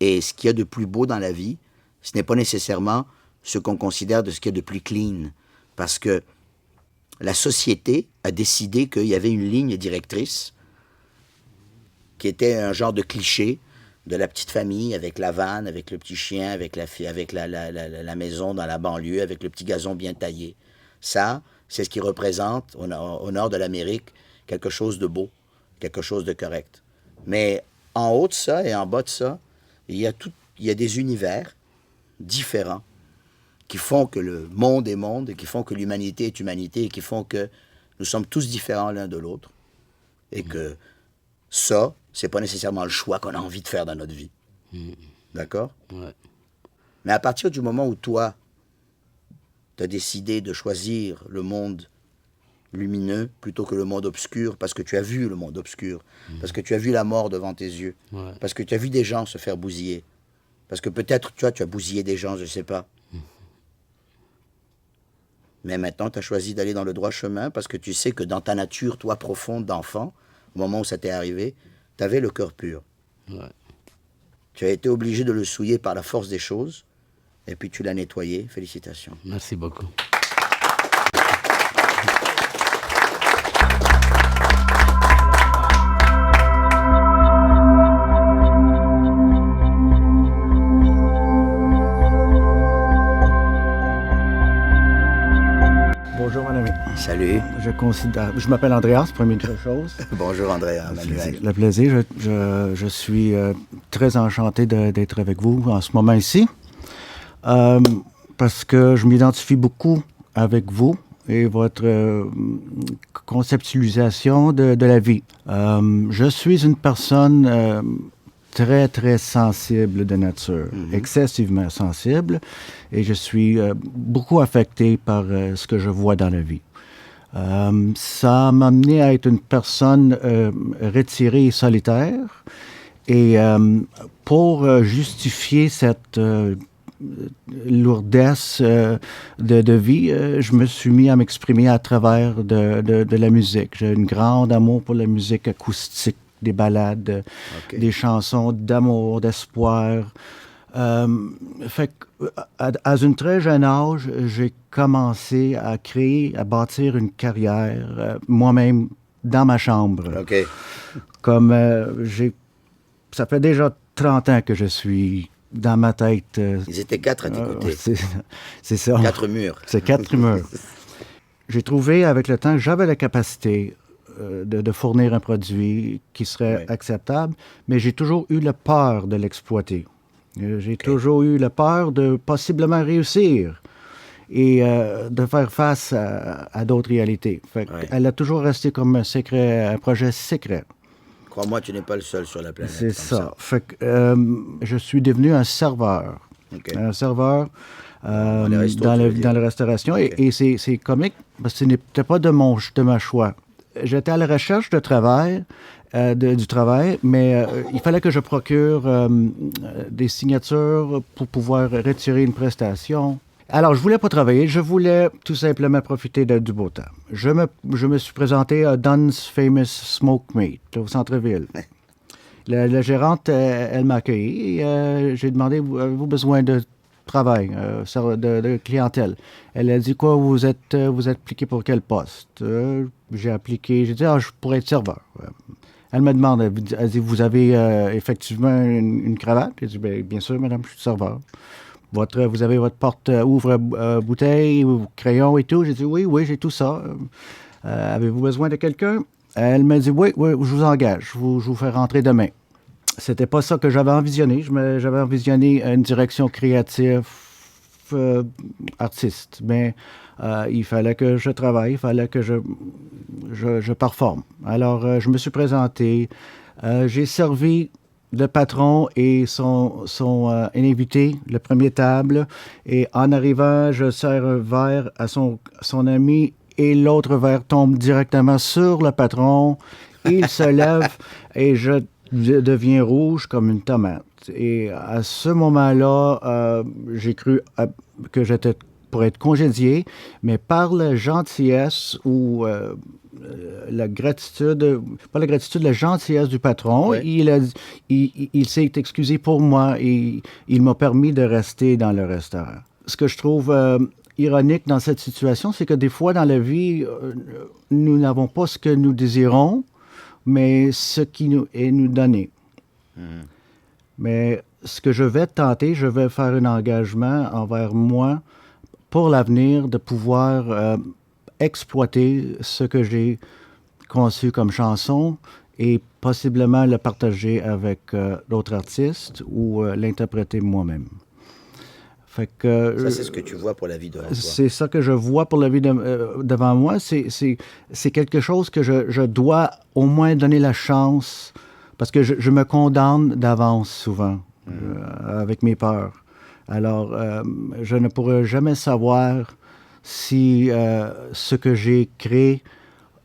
et ce qu'il y a de plus beau dans la vie, ce n'est pas nécessairement ce qu'on considère de ce qu'il y a de plus clean. Parce que la société a décidé qu'il y avait une ligne directrice qui était un genre de cliché de la petite famille avec la vanne, avec le petit chien, avec la maison dans la banlieue, avec le petit gazon bien taillé. Ça, c'est ce qui représente, au nord de l'Amérique, quelque chose de beau, quelque chose de correct. Mais en haut de ça et en bas de ça, il y a des univers différents qui font que le monde est monde, et qui font que l'humanité est humanité, et qui font que nous sommes tous différents l'un de l'autre. Et que ça, c'est pas nécessairement le choix qu'on a envie de faire dans notre vie. D'accord? Ouais. Mais à partir du moment où toi, tu as décidé de choisir le monde lumineux plutôt que le monde obscur, parce que tu as vu le monde obscur, parce que tu as vu la mort devant tes yeux, parce que tu as vu des gens se faire bousiller, parce que peut-être, tu as bousillé des gens, je sais pas. Mais maintenant, tu as choisi d'aller dans le droit chemin parce que tu sais que dans ta nature, toi, profonde d'enfant, au moment où ça t'est arrivé, tu avais le cœur pur. Ouais. Tu as été obligé de le souiller par la force des choses, et puis tu l'as nettoyé. Félicitations. Merci beaucoup. Bonjour, mon ami. Salut. Je m'appelle Andreas, première chose. Bonjour, Andrea, Manuel. Le plaisir. Je suis très enchanté d'être avec vous en ce moment ici. Parce que je m'identifie beaucoup avec vous et votre conceptualisation de la vie. Je suis une personne très, très sensible de nature, excessivement sensible, et je suis beaucoup affecté par ce que je vois dans la vie. Ça m'a amené à être une personne retirée et solitaire, et pour justifier cette lourdesse de vie, je me suis mis à m'exprimer à travers de la musique. J'ai un grand amour pour la musique acoustique, des ballades, des chansons d'amour, d'espoir. Fait qu'à un très jeune âge, j'ai commencé à bâtir une carrière moi-même dans ma chambre. OK. Comme ça fait déjà 30 ans que je suis dans ma tête. Ils étaient 4 à t'écouter. C'est ça. 4 murs. C'est 4 murs. J'ai trouvé avec le temps que j'avais la capacité de fournir un produit qui serait acceptable, mais j'ai toujours eu la peur de l'exploiter. J'ai toujours eu la peur de possiblement réussir et de faire face à d'autres réalités. Elle a toujours resté comme un projet secret. Crois-moi, tu n'es pas le seul sur la planète. C'est ça. Fait que, je suis devenu un serveur Un serveur dans la restauration. Okay. Et c'est comique parce que ce n'était pas de ma choix. J'étais à la recherche de travail, du travail, mais il fallait que je procure des signatures pour pouvoir retirer une prestation. Alors, je voulais pas travailler, je voulais tout simplement profiter du beau temps. Je me suis présenté à Dunn's Famous Smoke Meat, au centre-ville. La gérante, elle m'a accueilli et j'ai demandé, avez-vous besoin de travail, de clientèle? Elle a dit, quoi, vous êtes appliqué pour quel poste? J'ai appliqué, j'ai dit, je pourrais être serveur. Elle me demande, elle dit, vous avez effectivement une cravate? J'ai dit, bien sûr, madame, je suis serveur. Vous avez votre porte ouvre-bouteille, crayon et tout? J'ai dit, oui, j'ai tout ça. Avez-vous besoin de quelqu'un? Elle m'a dit, oui, je vous engage, je vous fais rentrer demain. C'était pas ça que j'avais envisionné. J'avais envisionné une direction créative artiste. Mais il fallait que je travaille, il fallait que je performe. Alors, je me suis présenté. J'ai servi le patron et son invité, le premier table. Et en arrivant, je sers un verre à son ami et l'autre verre tombe directement sur le patron. Il se lève et je deviens rouge comme une tomate. Et à ce moment-là, j'ai cru que j'étais pour être congédié, mais par la gentillesse ou la gratitude, pas la gratitude, la gentillesse du patron, il s'est excusé pour moi et il m'a permis de rester dans le restaurant. Ce que je trouve ironique dans cette situation, c'est que des fois dans la vie, nous n'avons pas ce que nous désirons, mais ce qui nous est nous donné. Mais ce que je vais tenter, je vais faire un engagement envers moi pour l'avenir de pouvoir exploiter ce que j'ai conçu comme chanson et possiblement le partager avec d'autres artistes ou l'interpréter moi-même. Fait que, ça, c'est ce que tu vois pour la vie devant toi. C'est ça que je vois pour la vie devant moi. C'est quelque chose que je dois au moins donner la chance, parce que je me condamne d'avance souvent avec mes peurs. Alors, je ne pourrai jamais savoir si ce que j'ai créé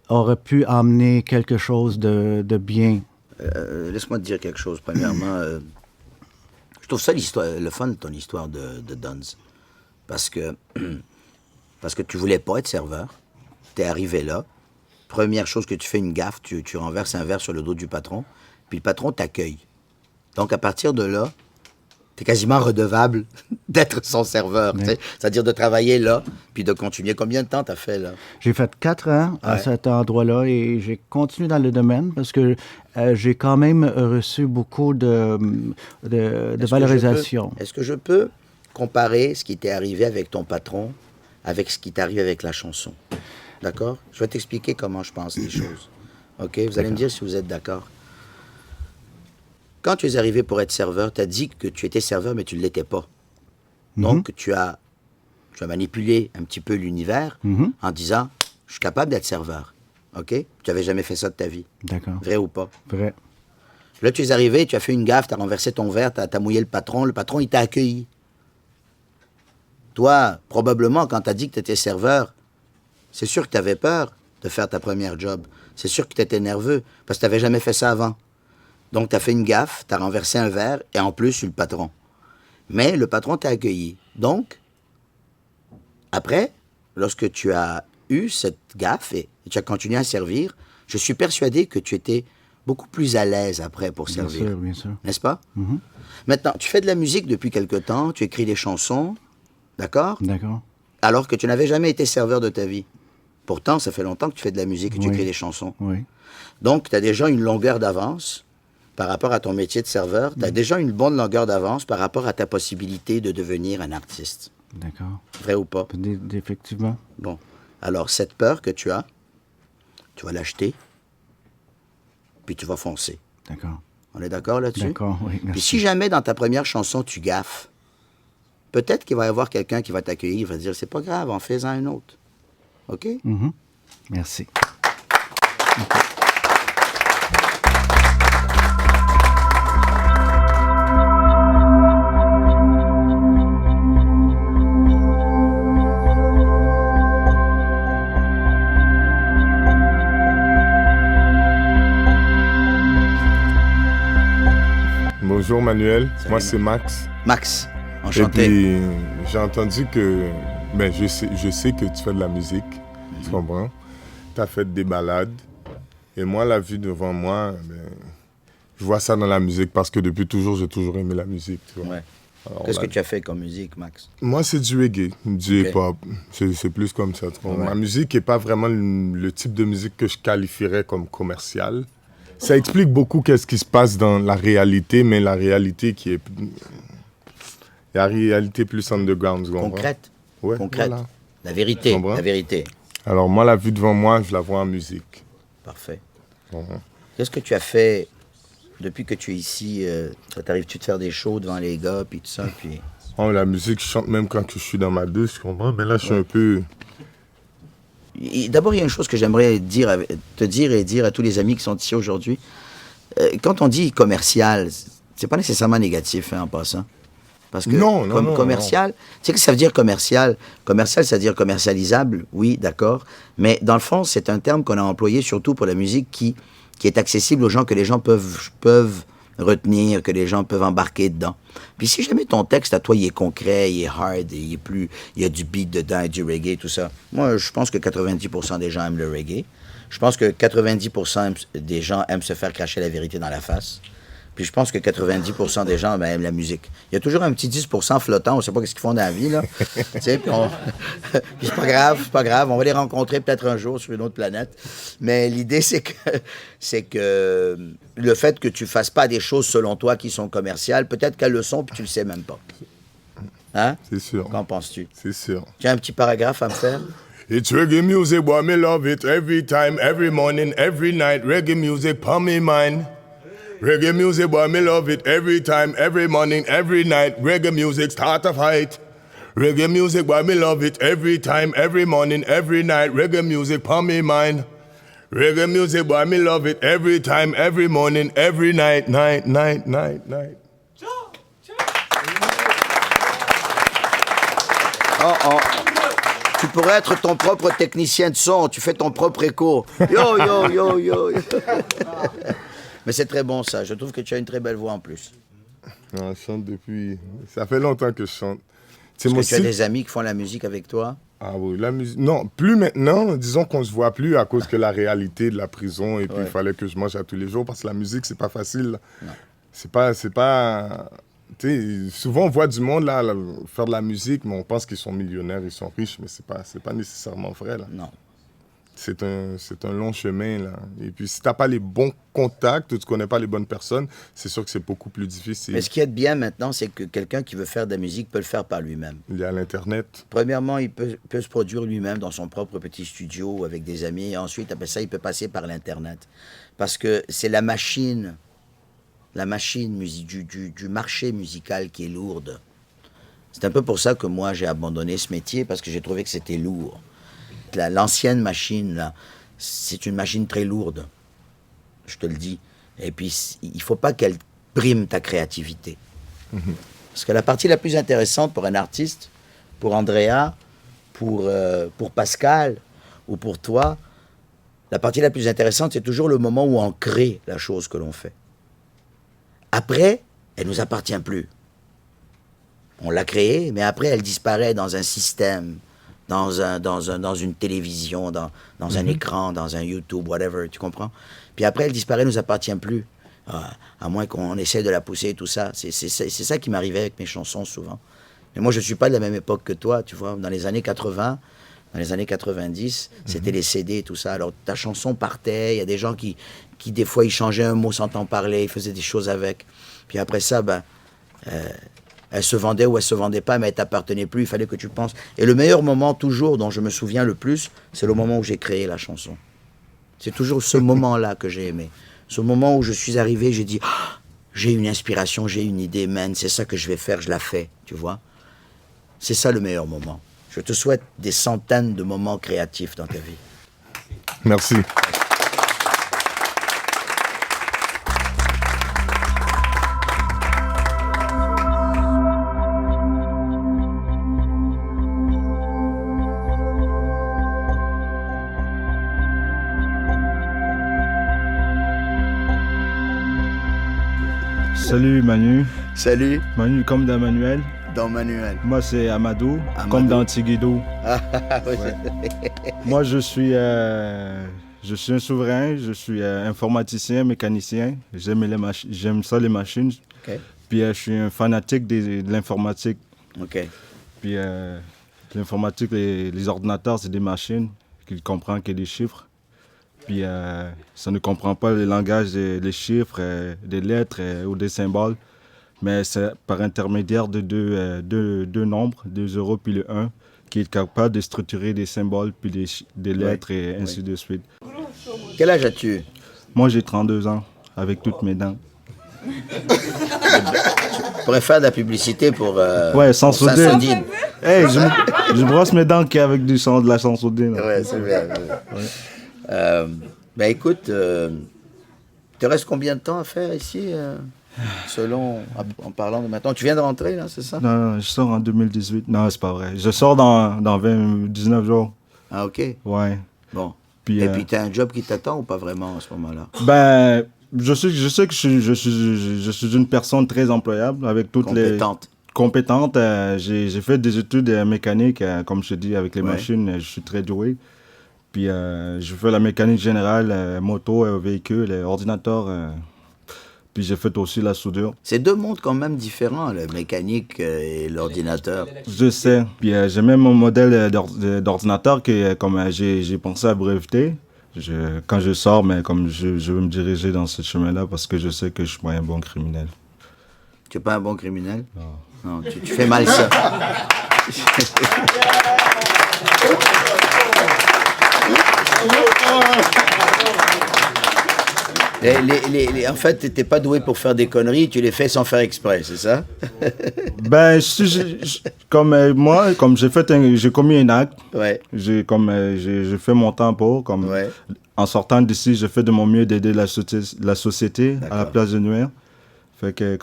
aurait pu amener quelque chose de bien. Laisse-moi te dire quelque chose. Premièrement, je trouve ça le fun de ton histoire de Dunn's. Parce que tu voulais pas être serveur. Tu es arrivé là. Première chose que tu fais une gaffe, tu renverses un verre sur le dos du patron, puis le patron t'accueille. Donc, à partir de là, tu es quasiment redevable d'être son serveur. Oui. C'est-à-dire de travailler là, puis de continuer. Combien de temps tu as fait là? J'ai fait 4 ans à cet endroit-là et j'ai continué dans le domaine parce que j'ai quand même reçu beaucoup de valorisation. Est-ce que je peux comparer ce qui t'est arrivé avec ton patron avec ce qui t'arrive avec la chanson? D'accord? Je vais t'expliquer comment je pense les choses. OK? Vous allez me dire si vous êtes d'accord. Quand tu es arrivé pour être serveur, tu as dit que tu étais serveur, mais tu ne l'étais pas. Donc, tu as manipulé un petit peu l'univers en disant, je suis capable d'être serveur. OK? Tu n'avais jamais fait ça de ta vie. D'accord. Vrai ou pas? Vrai. Là, tu es arrivé, tu as fait une gaffe, tu as renversé ton verre, tu as mouillé le patron, il t'a accueilli. Toi, probablement, quand tu as dit que tu étais serveur, c'est sûr que tu avais peur de faire ta première job. C'est sûr que tu étais nerveux, parce que tu n'avais jamais fait ça avant. Donc, tu as fait une gaffe, tu as renversé un verre, et en plus, eu le patron. Mais le patron t'a accueilli. Donc, après, lorsque tu as eu cette gaffe et tu as continué à servir, je suis persuadé que tu étais beaucoup plus à l'aise après pour servir. Bien sûr. N'est-ce pas? Maintenant, tu fais de la musique depuis quelque temps, tu écris des chansons, d'accord? D'accord. Alors que tu n'avais jamais été serveur de ta vie. Pourtant, ça fait longtemps que tu fais de la musique et tu écris des chansons. Oui. Donc, tu as déjà une longueur d'avance par rapport à ton métier de serveur. Tu as déjà une bonne longueur d'avance par rapport à ta possibilité de devenir un artiste. D'accord. Vrai ou pas? Effectivement. Bon. Alors, cette peur que tu as, tu vas l'acheter, puis tu vas foncer. D'accord. On est d'accord là-dessus? D'accord, oui. Merci. Puis si jamais dans ta première chanson, tu gaffes, peut-être qu'il va y avoir quelqu'un qui va t'accueillir, il va te dire, c'est pas grave, en fais-en un autre. OK? Merci. Bonjour Manuel, Salut, moi c'est Max. Max, enchanté. Et puis j'ai entendu que, je sais que tu fais de la musique, tu comprends? Tu as fait des balades. Et moi, la vie devant moi, je vois ça dans la musique parce que depuis toujours, j'ai toujours aimé la musique. Tu vois? Ouais. Qu'est-ce que tu as fait comme musique, Max? Moi, c'est du reggae, du hip-hop. C'est plus comme ça. Tu vois? Ouais. Ma musique n'est pas vraiment le type de musique que je qualifierais comme commerciale. Ça explique beaucoup qu'est-ce qui se passe dans la réalité, mais la réalité qui est... La réalité plus underground. Concrète. Ouais, concrète. Voilà. La vérité, la vérité. Alors moi, la vie devant moi, je la vois en musique. Parfait. Qu'est-ce que tu as fait depuis que tu es ici? Ça t'arrive-tu de faire des shows devant les gars, puis tout ça, puis... Oh, la musique, je chante même quand je suis dans ma douche, tu comprends? Mais là, je suis un peu... D'abord, il y a une chose que j'aimerais te dire et dire à tous les amis qui sont ici aujourd'hui. Quand on dit commercial, c'est pas nécessairement négatif, hein, en passant. Parce que non, commercial, tu sais que ça veut dire commercial? Commercial, ça veut dire commercialisable, oui, d'accord. Mais dans le fond, c'est un terme qu'on a employé surtout pour la musique qui est accessible aux gens, que les gens peuvent retenir, que les gens peuvent embarquer dedans. Puis si jamais ton texte à toi, il est concret, il est hard, il y a du beat dedans et du reggae, tout ça, moi, je pense que 90% des gens aiment le reggae. Je pense que 90% des gens aiment se faire cracher la vérité dans la face. Puis je pense que 90% des gens aiment la musique. Il y a toujours un petit 10% flottant, on ne sait pas ce qu'ils font dans la vie, là. Tu sais, puis puis c'est pas grave, on va les rencontrer peut-être un jour sur une autre planète. Mais l'idée, c'est que le fait que tu fasses pas des choses selon toi qui sont commerciales, peut-être qu'elles le sont, puis tu le sais même pas. Hein? C'est sûr. Qu'en penses-tu? C'est sûr. Tu as un petit paragraphe à me faire? It's reggae music, boy, me love it every time, every morning, every night. Reggae music, pon me mind. Reggae music, boy, me love it every time, every morning, every night. Reggae music, start a fight. Reggae music, boy, me love it every time, every morning, every night. Reggae music, pon me mind. Reggae music, boy, me love it every time, every morning, every night, night, night, night, night. Oh. Tu pourrais être ton propre technicien de son, tu fais ton propre écho. Yo, yo, yo, yo. Mais c'est très bon ça, je trouve que tu as une très belle voix en plus. Non, je chante depuis... Ça fait longtemps que je chante. Est-ce que tu as des amis qui font la musique avec toi? Ah oui, la musique... Non, plus maintenant. Disons qu'on se voit plus à cause que la réalité de la prison et puis il fallait que je mange à tous les jours parce que la musique, c'est pas facile. Non. C'est pas... Tu sais, souvent on voit du monde là, faire de la musique, mais on pense qu'ils sont millionnaires, ils sont riches, mais c'est pas nécessairement vrai là. Non. C'est un long chemin là. Et puis si t'as pas les bons contacts, tu connais pas les bonnes personnes, c'est sûr que c'est beaucoup plus difficile. Mais ce qui est bien maintenant, c'est que quelqu'un qui veut faire de la musique peut le faire par lui-même. Il y a l'Internet. Premièrement, il peut se produire lui-même dans son propre petit studio avec des amis. Et ensuite, après ça, il peut passer par l'Internet. Parce que c'est la machine du marché musical qui est lourde. C'est un peu pour ça que moi, j'ai abandonné ce métier, parce que j'ai trouvé que c'était lourd. L'ancienne machine, là, c'est une machine très lourde. Je te le dis. Et puis, il ne faut pas qu'elle prime ta créativité. Parce que la partie la plus intéressante pour un artiste, pour Andrea, pour Pascal ou pour toi, la partie la plus intéressante, c'est toujours le moment où on crée la chose que l'on fait. Après, elle ne nous appartient plus. On l'a créée, mais après, elle disparaît dans un système, dans une télévision, dans un écran, dans un YouTube, whatever, tu comprends? Puis après, elle disparaît, elle ne nous appartient plus. À moins qu'on essaie de la pousser et tout ça. C'est ça qui m'arrivait avec mes chansons, souvent. Mais moi, je ne suis pas de la même époque que toi, tu vois. Dans les années 80, dans les années 90, c'était les CD et tout ça. Alors, ta chanson partait, il y a des gens qui des fois, ils changeaient un mot sans t'en parler, ils faisaient des choses avec. Puis après ça, elle se vendait ou elle se vendait pas, mais elle t'appartenait plus, il fallait que tu penses. Et le meilleur moment, toujours, dont je me souviens le plus, c'est le moment où j'ai créé la chanson. C'est toujours ce moment-là que j'ai aimé. Ce moment où je suis arrivé, j'ai dit, j'ai une inspiration, j'ai une idée, man, c'est ça que je vais faire, je la fais, tu vois. C'est ça le meilleur moment. Je te souhaite des centaines de moments créatifs dans ta vie. Merci. Salut Manu. Salut. Manu comme dans Manuel. Dans Manuel. Moi c'est Amadou, comme dans Tigidou. Moi je suis un souverain, je suis informaticien, mécanicien. J'aime ça les machines. Okay. Puis je suis un fanatique de l'informatique. Ok. Puis l'informatique, les ordinateurs, c'est des machines qui ne comprennent que des chiffres. Puis ça ne comprend pas le langage des chiffres, des lettres ou des symboles. Mais c'est par intermédiaire de deux nombres, 2 0 puis le 1, qui est capable de structurer des symboles puis des lettres et ainsi de suite. Quel âge as-tu? Moi, j'ai 32 ans, avec toutes mes dents. Tu pourrais faire de la publicité pour Saint-Soudine. Hey, je brosse mes dents avec de la Saint-Soudine. Ouais, c'est bien. Ben écoute, te reste combien de temps à faire ici en parlant de maintenant? Tu viens de rentrer, là, c'est ça? Non, je sors en 2018. Non, c'est pas vrai. Je sors dans 19 jours. Ah, ok. Ouais. Bon. Et puis, tu as un job qui t'attend ou pas vraiment à ce moment-là? Ben, je sais que je suis une personne très employable, avec toutes compétente. J'ai fait des études mécaniques, comme je te dis, avec les machines, je suis très doué. Puis je fais la mécanique générale, moto, véhicule, ordinateur. Puis j'ai fait aussi la soudure. C'est deux mondes quand même différents, la mécanique et l'ordinateur. Je sais. Puis j'ai même un modèle d'ordinateur que comme j'ai pensé à breveter. Quand je sors, mais comme je veux me diriger dans ce chemin-là parce que je sais que je suis pas un bon criminel. Tu n'es pas un bon criminel? Non. Non, tu fais mal ça. En fait, tu n'étais pas doué pour faire des conneries, tu les fais sans faire exprès, c'est ça? Ben, comme j'ai commis un acte, j'ai fait mon tempo, en sortant d'ici, j'ai fait de mon mieux d'aider la société à la place de nuire. Fait que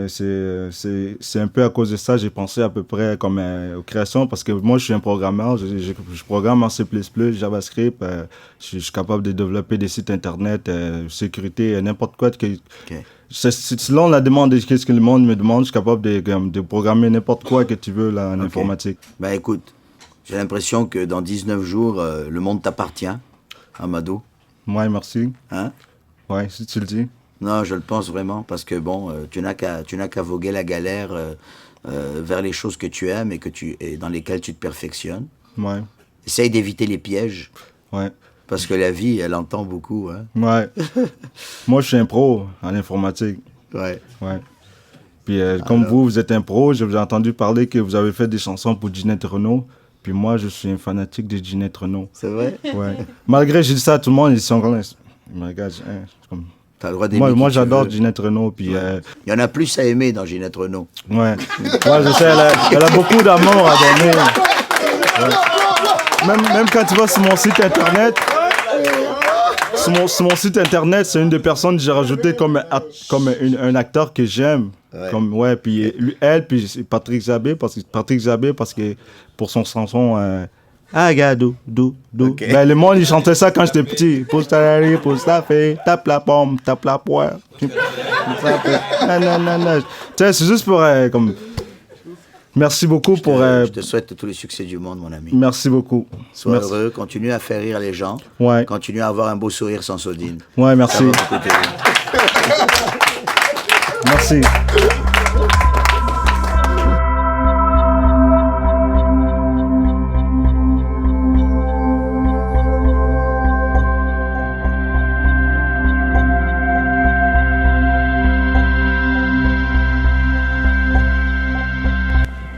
c'est un peu à cause de ça, j'ai pensé à peu près aux créations, parce que moi je suis un programmeur, je programme en C++, JavaScript, je suis capable de développer des sites internet, sécurité, n'importe quoi. Selon la demande, qu'est-ce que le monde me demande, je suis capable de programmer n'importe quoi que tu veux là, en informatique. Ben écoute, j'ai l'impression que dans 19 jours, le monde t'appartient, Amadou. Ouais, merci. Hein? Ouais, si tu le dis. Non, je le pense vraiment, parce que bon, tu n'as qu'à voguer la galère vers les choses que tu aimes et dans lesquelles tu te perfectionnes. Ouais. Essaye d'éviter les pièges. Ouais. Parce que la vie, elle entend beaucoup. Hein. Ouais. Moi, je suis un pro en informatique. Ouais. Ouais. Puis comme vous êtes un pro, j'ai entendu parler que vous avez fait des chansons pour Ginette Renault. Puis moi, je suis un fanatique de Ginette Renault. C'est vrai? Ouais. Malgré que je dis ça à tout le monde, ils sont comme... Ils me regardent, comme... T'as le droit d'aimer moi j'adore Ginette Renault. Puis, il y en a plus à aimer dans Ginette Renault. Ouais. Ouais, je sais, elle a beaucoup d'amour à donner. Ouais. Même quand tu vas sur mon site internet, sur mon site internet, c'est une des personnes que j'ai rajouté comme un acteur que j'aime. Ouais. Puis elle, puis Patrick Zabé, parce que pour son chanson... Agadou, dou. Okay. Ben, le monde, il chantait ça quand j'étais petit. Pousse ta rari, pousse ta fée, tape la pomme, tape la poire. Non. Tu sais, c'est juste pour... Merci beaucoup pour... Je te souhaite tous les succès du monde, mon ami. Merci beaucoup. Sois heureux, continue à faire rire les gens. Ouais. Continue à avoir un beau sourire sans sodine. Ouais, merci. Merci.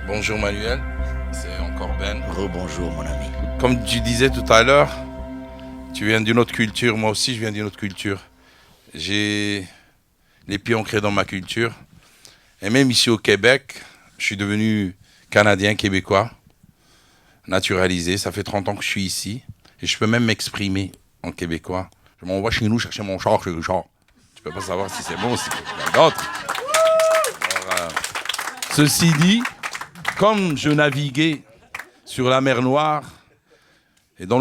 Bonjour Manuel, c'est encore Ben. Rebonjour mon ami. Comme tu disais tout à l'heure, tu viens d'une autre culture, moi aussi je viens d'une autre culture. J'ai les pieds ancrés dans ma culture. Et même ici au Québec, je suis devenu Canadien, Québécois, naturalisé. Ça fait 30 ans que je suis ici. Et je peux même m'exprimer en québécois. Je m'envoie chez nous chercher mon char chez Richard. Tu peux pas savoir si c'est bon ou si c'est quelqu'un d'autre. Ceci dit, comme je naviguais sur la mer Noire et dans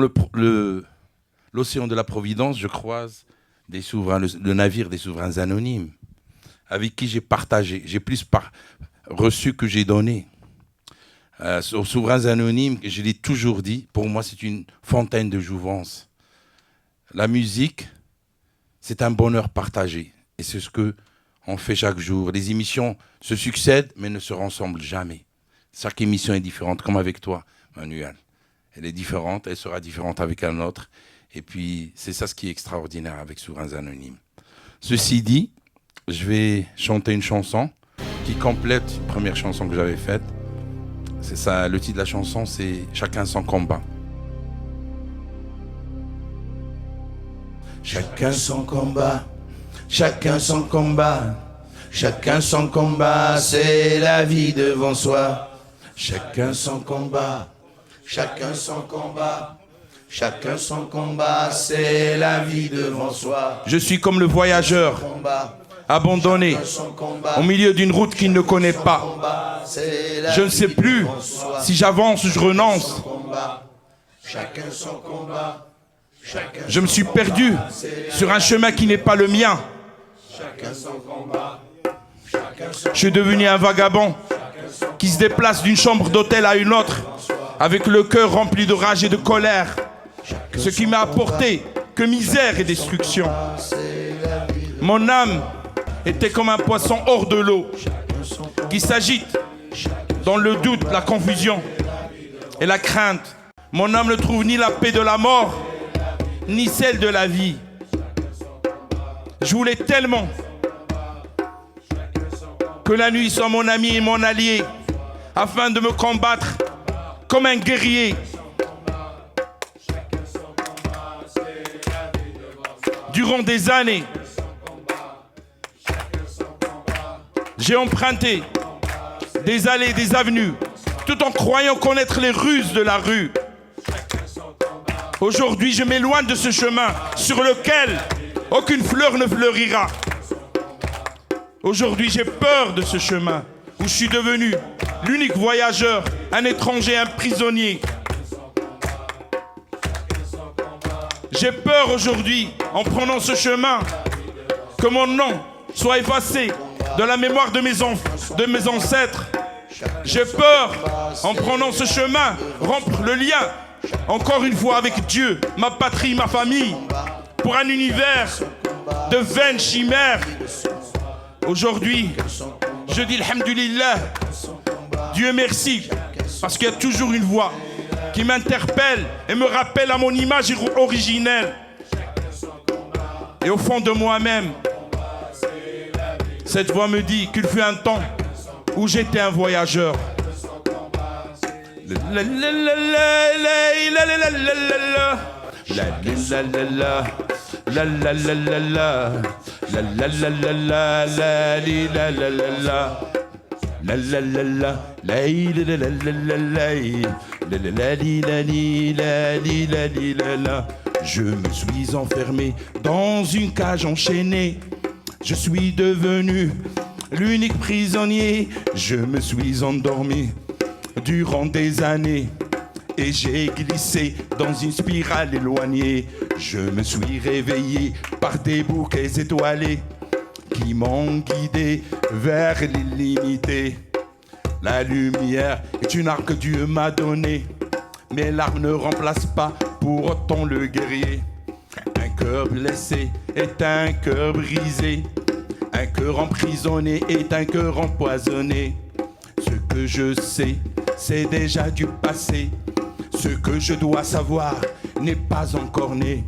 l'océan de la Providence, je croise des souverains, le navire des souverains anonymes. avec qui j'ai partagé. J'ai plus reçu que j'ai donné. Aux Souverains Anonymes, je l'ai toujours dit, pour moi, c'est une fontaine de jouvence. La musique, c'est un bonheur partagé. Et c'est ce qu'on fait chaque jour. Les émissions se succèdent, mais ne se ressemblent jamais. Chaque émission est différente, comme avec toi, Manuel. Elle est différente, elle sera différente avec un autre. Et puis, c'est ça ce qui est extraordinaire avec Souverains Anonymes. Ceci dit, je vais chanter une chanson qui complète une première chanson que j'avais faite. C'est ça, le titre de la chanson, c'est « Chacun son combat ». Chacun son combat, chacun son combat, chacun son combat, c'est la vie devant soi. Chacun son combat, chacun son combat, chacun son combat, c'est la vie devant soi. Je suis comme le voyageur, abandonné, au milieu d'une route qu'il ne connaît pas. Je ne sais plus si j'avance ou je renonce. Chacun son combat. Je me suis perdu sur un chemin qui n'est pas le mien. Je suis devenu un vagabond qui se déplace d'une chambre d'hôtel à une autre avec le cœur rempli de rage et de colère. Ce qui m'a apporté que misère et destruction. Mon âme était comme un poisson hors de l'eau qui s'agite dans le doute, la confusion et la crainte. Mon âme ne trouve ni la paix de la mort ni celle de la vie. Je voulais tellement que la nuit soit mon ami et mon allié, afin de me combattre comme un guerrier. Durant des années, j'ai emprunté des allées, des avenues, tout en croyant connaître les ruses de la rue. Aujourd'hui, je m'éloigne de ce chemin sur lequel aucune fleur ne fleurira. Aujourd'hui, j'ai peur de ce chemin où je suis devenu l'unique voyageur, un étranger, un prisonnier. J'ai peur aujourd'hui, en prenant ce chemin, que mon nom soit effacé de la mémoire de mes ancêtres. J'ai peur, en prenant ce chemin, rompre le lien encore une fois avec Dieu, ma patrie, ma famille, pour un univers de vaines chimères. Aujourd'hui, je dis alhamdulillah, Dieu merci, parce qu'il y a toujours une voix qui m'interpelle et me rappelle à mon image originelle. Et au fond de moi-même, cette voix me dit qu'il fut un temps où j'étais un voyageur. Je me suis enfermé dans une cage enchaînée. Je suis devenu l'unique prisonnier. Je me suis endormi durant des années et j'ai glissé dans une spirale éloignée. Je me suis réveillé par des bouquets étoilés qui m'ont guidé vers l'illimité. La lumière est une arme que Dieu m'a donnée, mais l'arme ne remplace pas pour autant le guerrier. Un cœur blessé est un cœur brisé. Un cœur emprisonné est un cœur empoisonné. Ce que je sais, c'est déjà du passé. Ce que je dois savoir n'est pas encore né.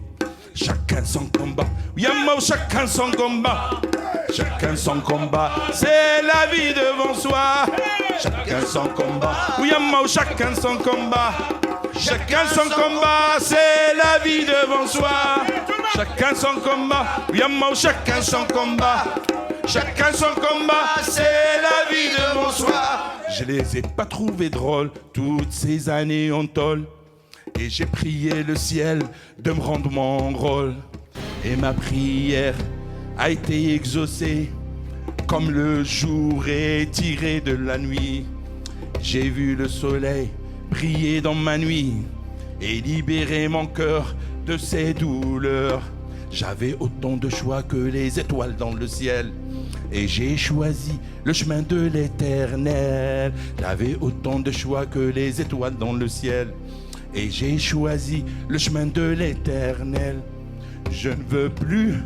Chacun son combat. Yammo, chacun son combat. Chacun son combat. C'est la vie devant soi. Chacun son combat. Yammo, chacun son combat. Chacun son combat. C'est la vie devant soi. Chacun son combat. Yammo, chacun son combat. Chacun son combat, c'est la vie devant soi. Je les ai pas trouvés drôles toutes ces années en tôle. Et j'ai prié le ciel de me rendre mon rôle. Et ma prière a été exaucée comme le jour est tiré de la nuit. J'ai vu le soleil briller dans ma nuit et libérer mon cœur de ses douleurs. J'avais autant de choix que les étoiles dans le ciel. Et j'ai choisi le chemin de l'éternel. J'avais autant de choix que les étoiles dans le ciel. Et j'ai choisi le chemin de l'éternel. Je ne veux plus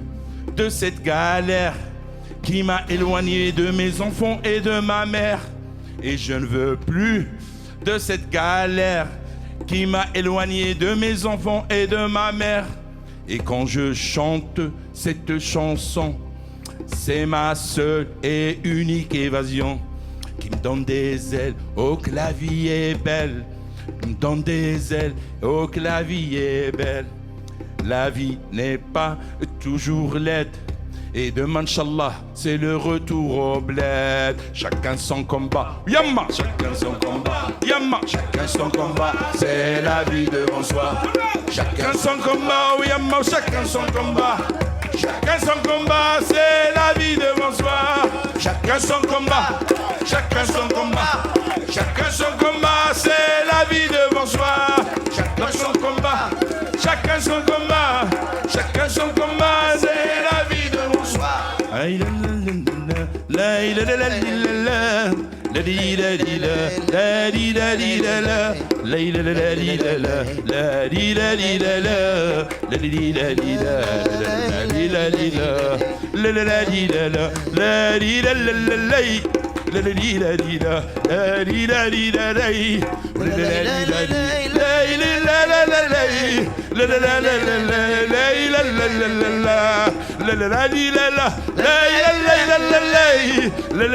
de cette galère qui m'a éloigné de mes enfants et de ma mère. Et je ne veux plus de cette galère qui m'a éloigné de mes enfants et de ma mère. Et quand je chante cette chanson, c'est ma seule et unique évasion qui me donne des ailes. Oh, que la vie est belle, qui me donne des ailes. Oh, que la vie est belle. La vie n'est pas toujours laide. Et demain, Inch'Allah, c'est le retour au bled. Chacun son combat, Yamma. Chacun son combat, Yamma. Chacun son combat, c'est la vie devant soi. Chacun son combat, Yamma. Chacun son combat. Chacun son combat, c'est la vie devant soi. Chacun son combat, chacun son combat. Chacun son combat, c'est la vie devant soi. Chacun son combat, chacun son combat. Chacun son combat, c'est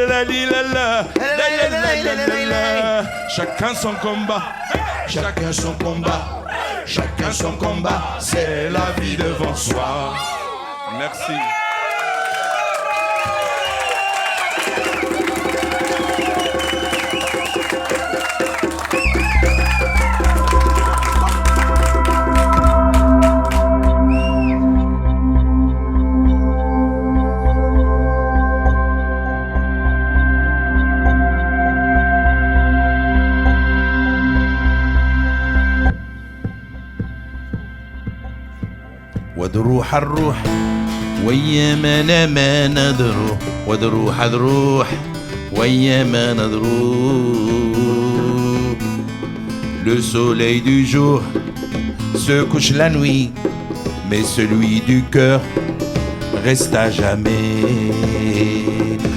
la vie devant soi. Chacun son combat, chacun son combat, chacun son combat, c'est la vie devant soi. Merci. ودروح الروح ويا ما ندروح ودروح الروح ويا ما ندروح. Le soleil du jour se couche la nuit, mais celui du cœur reste à jamais.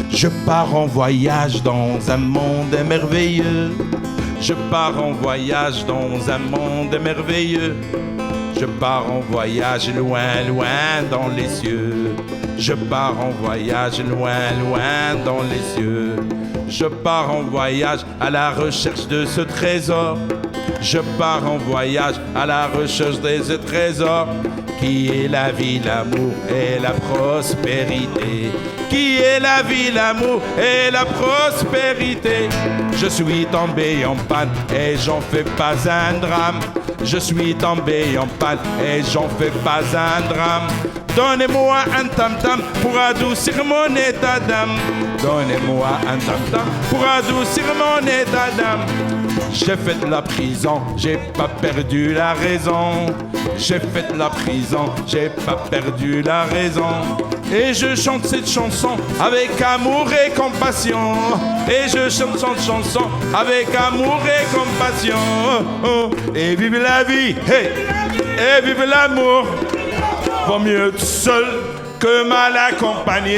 Je pars en voyage dans un monde merveilleux. Je pars en voyage dans un monde merveilleux. Je pars en voyage loin, loin dans les cieux. Je pars en voyage loin, loin dans les cieux. Je pars en voyage à la recherche de ce trésor. Je pars en voyage à la recherche de ce trésor qui est la vie, l'amour et la prospérité. Qui est la vie, l'amour et la prospérité. Je suis tombé en panne et j'en fais pas un drame. Je suis tombé en panne et j'en fais pas un drame. Donnez-moi un tam-tam pour adoucir mon état d'âme. Donnez-moi un tam-tam pour adoucir mon état d'âme. J'ai fait de la prison, j'ai pas perdu la raison. J'ai fait de la prison, j'ai pas perdu la raison. Et je chante cette chanson avec amour et compassion. Et je chante cette chanson avec amour et compassion. Oh, et vive la vie, hey, et vive l'amour. Vaut mieux tout seul que mal accompagné.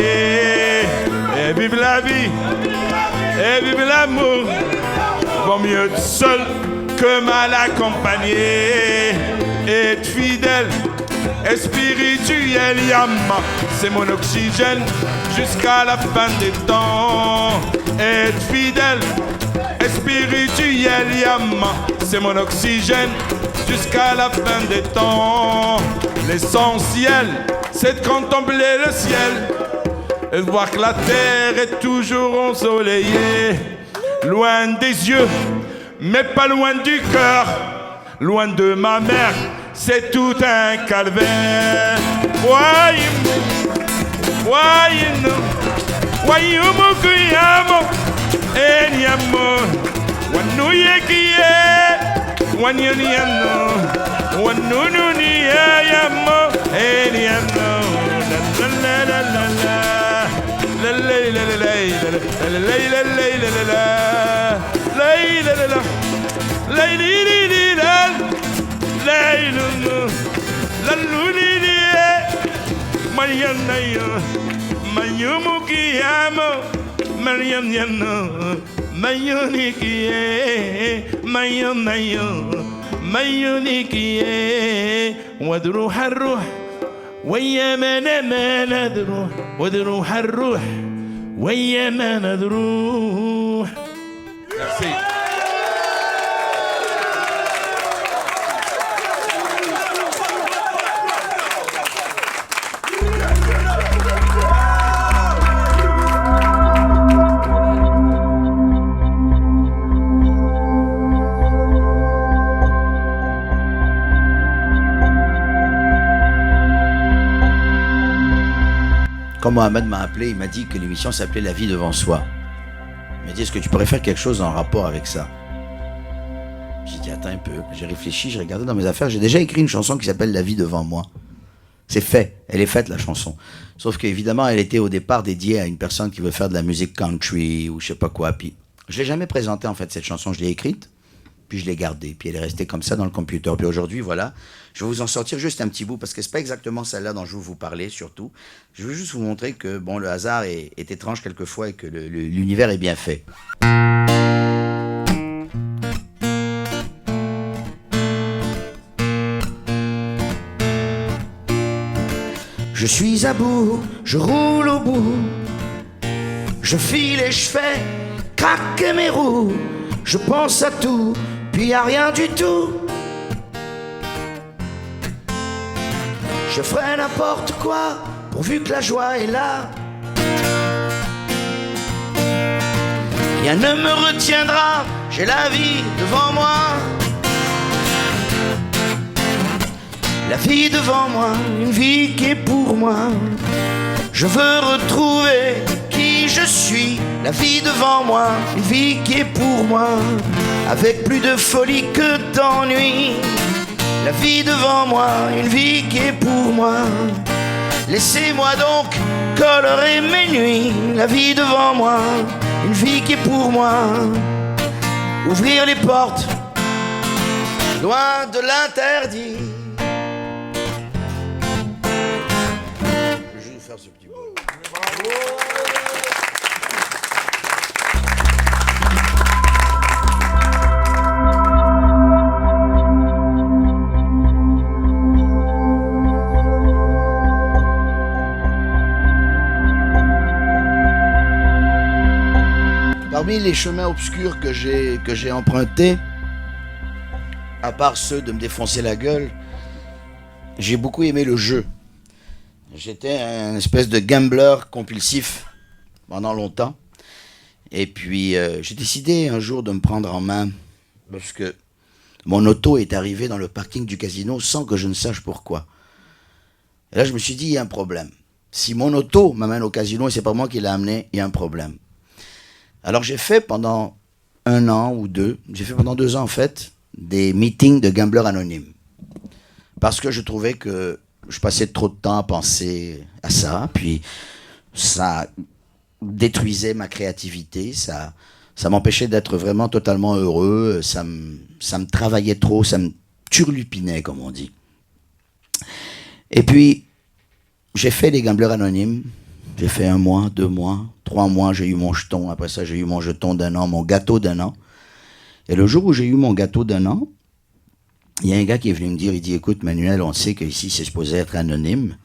Et vive la vie, et vive l'amour. Vaut mieux tout seul que mal accompagné. Être fidèle et spirituel, Yamma, c'est mon oxygène jusqu'à la fin des temps. Être fidèle et spirituel, Yamma, c'est mon oxygène jusqu'à la fin des temps. L'essentiel, c'est de contempler le ciel et de voir que la terre est toujours ensoleillée. Loin des yeux, mais pas loin du cœur. Loin de ma mère, c'est tout un calvaire. Wayumu kuyamo, enyamo, wanuye kiye, wanyanyano, wanunu niyayamo, enyano. ودروح الروح ويا ما نروح ودروح الروح ويا ما نروح. Merci. Quand Mohamed m'a appelé, il m'a dit que l'émission s'appelait La vie devant soi. Il m'a dit, est-ce que tu pourrais faire quelque chose en rapport avec ça? J'ai dit, attends un peu. J'ai réfléchi, j'ai regardé dans mes affaires. J'ai déjà écrit une chanson qui s'appelle La vie devant moi. C'est fait, elle est faite la chanson. Sauf qu'évidemment, elle était au départ dédiée à une personne qui veut faire de la musique country ou je sais pas quoi. Puis je l'ai jamais présentée en fait, cette chanson. Je l'ai écrite, puis je l'ai gardée. Puis elle est restée comme ça dans le computer. Puis aujourd'hui, voilà, je vais vous en sortir juste un petit bout parce que c'est pas exactement celle-là dont je veux vous parler surtout. Je veux juste vous montrer que bon, le hasard est étrange quelquefois et que l'univers est bien fait. Je suis à bout, je roule au bout, je file et je fais craquer mes roues, je pense à tout, puis à rien du tout. Je ferai n'importe quoi, pourvu que la joie est là. Rien ne me retiendra, j'ai la vie devant moi. La vie devant moi, une vie qui est pour moi. Je veux retrouver qui je suis. La vie devant moi, une vie qui est pour moi. Avec plus de folie que d'ennui. La vie devant moi, une vie qui est pour moi. Laissez-moi donc colorer mes nuits. La vie devant moi, une vie qui est pour moi. Ouvrir les portes, loin de l'interdit. Je vais juste faire ce petit bout. Parmi les chemins obscurs que j'ai empruntés, à part ceux de me défoncer la gueule, j'ai beaucoup aimé le jeu. J'étais un espèce de gambler compulsif pendant longtemps. Et puis j'ai décidé un jour de me prendre en main parce que mon auto est arrivée dans le parking du casino sans que je ne sache pourquoi. Et là je me suis dit, il y a un problème. Si mon auto m'amène au casino et c'est pas moi qui l'ai amené, il y a un problème. Alors j'ai fait pendant 1 an ou 2, j'ai fait pendant 2 ans en fait, des meetings de gamblers anonymes. Parce que je trouvais que je passais trop de temps à penser à ça, puis ça détruisait ma créativité, ça m'empêchait d'être vraiment totalement heureux, ça me travaillait trop, ça me turlupinait comme on dit. Et puis j'ai fait les gamblers anonymes. J'ai fait 1 mois, 2 mois, 3 mois, j'ai eu mon jeton. Après ça, j'ai eu mon jeton d'1 an, mon gâteau d'1 an. Et le jour où j'ai eu mon gâteau d'1 an, il y a un gars qui est venu me dire, il dit, écoute Manuel, on sait qu'ici c'est supposé être anonyme,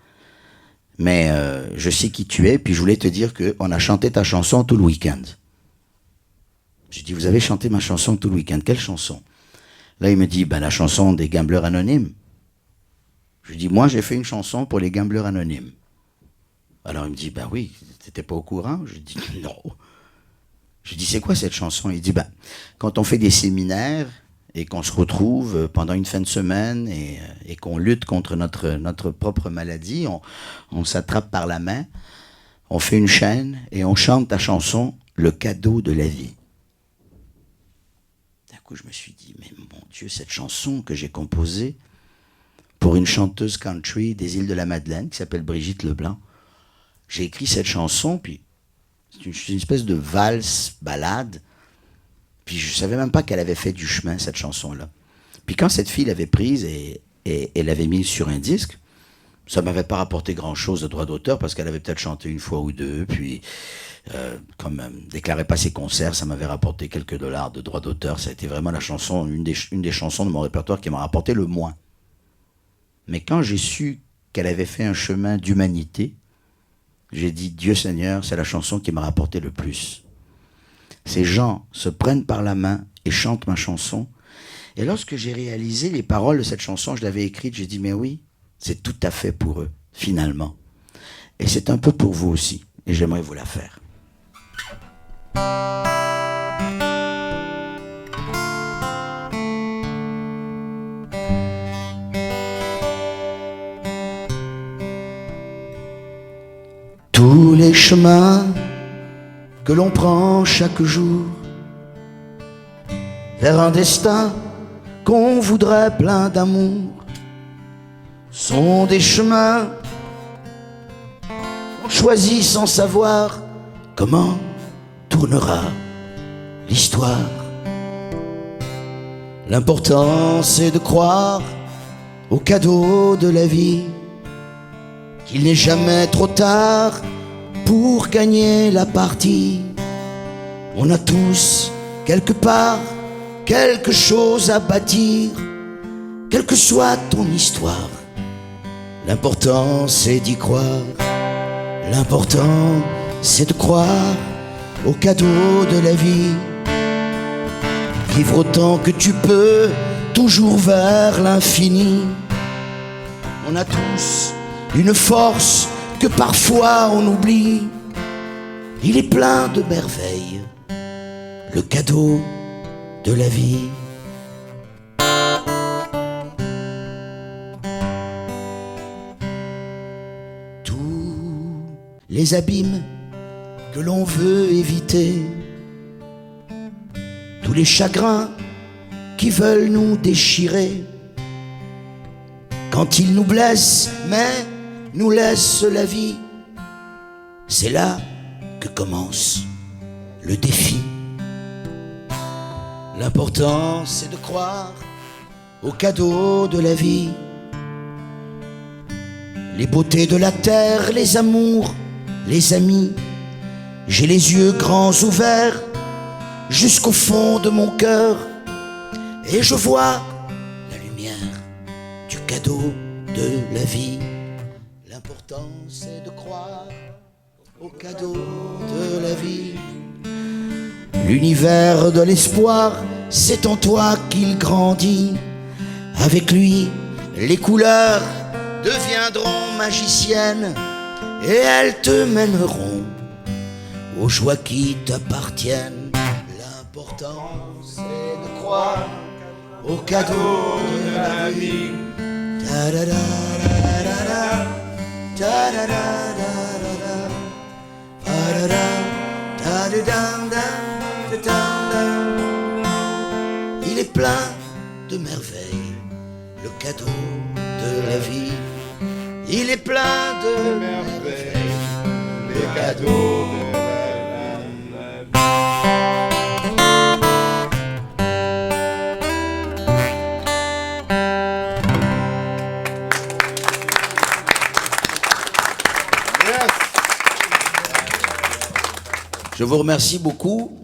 mais je sais qui tu es, puis je voulais te dire qu'on a chanté ta chanson tout le week-end. J'ai dit, vous avez chanté ma chanson tout le week-end, quelle chanson? Là, il me dit, ben la chanson des gamblers anonymes. Je lui dis, moi j'ai fait une chanson pour les gamblers anonymes. Alors il me dit, ben oui, t'étais pas au courant? Je dis, non. Je dis, c'est quoi cette chanson? Il dit, ben, quand on fait des séminaires et qu'on se retrouve pendant une fin de semaine et qu'on lutte contre notre propre maladie, on s'attrape par la main, on fait une chaîne et on chante ta chanson, Le cadeau de la vie. D'un coup, je me suis dit, mais mon Dieu, cette chanson que j'ai composée pour une chanteuse country des îles de la Madeleine qui s'appelle Brigitte Leblanc, j'ai écrit cette chanson, puis C'est une espèce de valse, balade. Puis je savais même pas qu'elle avait fait du chemin, cette chanson-là. Puis quand cette fille l'avait prise et l'avait mise sur un disque, ça m'avait pas rapporté grand-chose de droit d'auteur parce qu'elle avait peut-être chanté une fois ou deux. Puis, comme déclarait pas ses concerts, ça m'avait rapporté quelques dollars de droit d'auteur. Ça a été vraiment la chanson, une des chansons de mon répertoire qui m'a rapporté le moins. Mais quand j'ai su qu'elle avait fait un chemin d'humanité, j'ai dit, Dieu Seigneur, c'est la chanson qui m'a rapporté le plus. Ces gens se prennent par la main et chantent ma chanson. Et lorsque j'ai réalisé les paroles de cette chanson, je l'avais écrite, j'ai dit, mais oui, c'est tout à fait pour eux, finalement. Et c'est un peu pour vous aussi. Et j'aimerais vous la faire. Tous les chemins que l'on prend chaque jour vers un destin qu'on voudrait plein d'amour sont des chemins qu'on choisit sans savoir comment tournera l'histoire. L'important c'est de croire au cadeau de la vie, qu'il n'est jamais trop tard pour gagner la partie. On a tous, quelque part, quelque chose à bâtir, quelle que soit ton histoire. L'important c'est d'y croire, l'important c'est de croire au cadeau de la vie. Vivre autant que tu peux, toujours vers l'infini. On a tous une force que parfois on oublie. Il est plein de merveilles, le cadeau de la vie. Tous les abîmes que l'on veut éviter, tous les chagrins qui veulent nous déchirer, quand ils nous blessent, mais nous laisse la vie, c'est là que commence le défi. L'important c'est de croire au cadeau de la vie. Les beautés de la terre, les amours, les amis, j'ai les yeux grands ouverts jusqu'au fond de mon cœur et je vois la lumière du cadeau de la vie. L'important c'est de croire au cadeau de la vie. L'univers de l'espoir, c'est en toi qu'il grandit. Avec lui, les couleurs deviendront magiciennes et elles te mèneront aux joies qui t'appartiennent. L'important c'est de croire au cadeau de la vie. Il est plein de merveilles, le cadeau de la vie. Il est plein de merveilles, le cadeau de la vie. Je vous remercie beaucoup.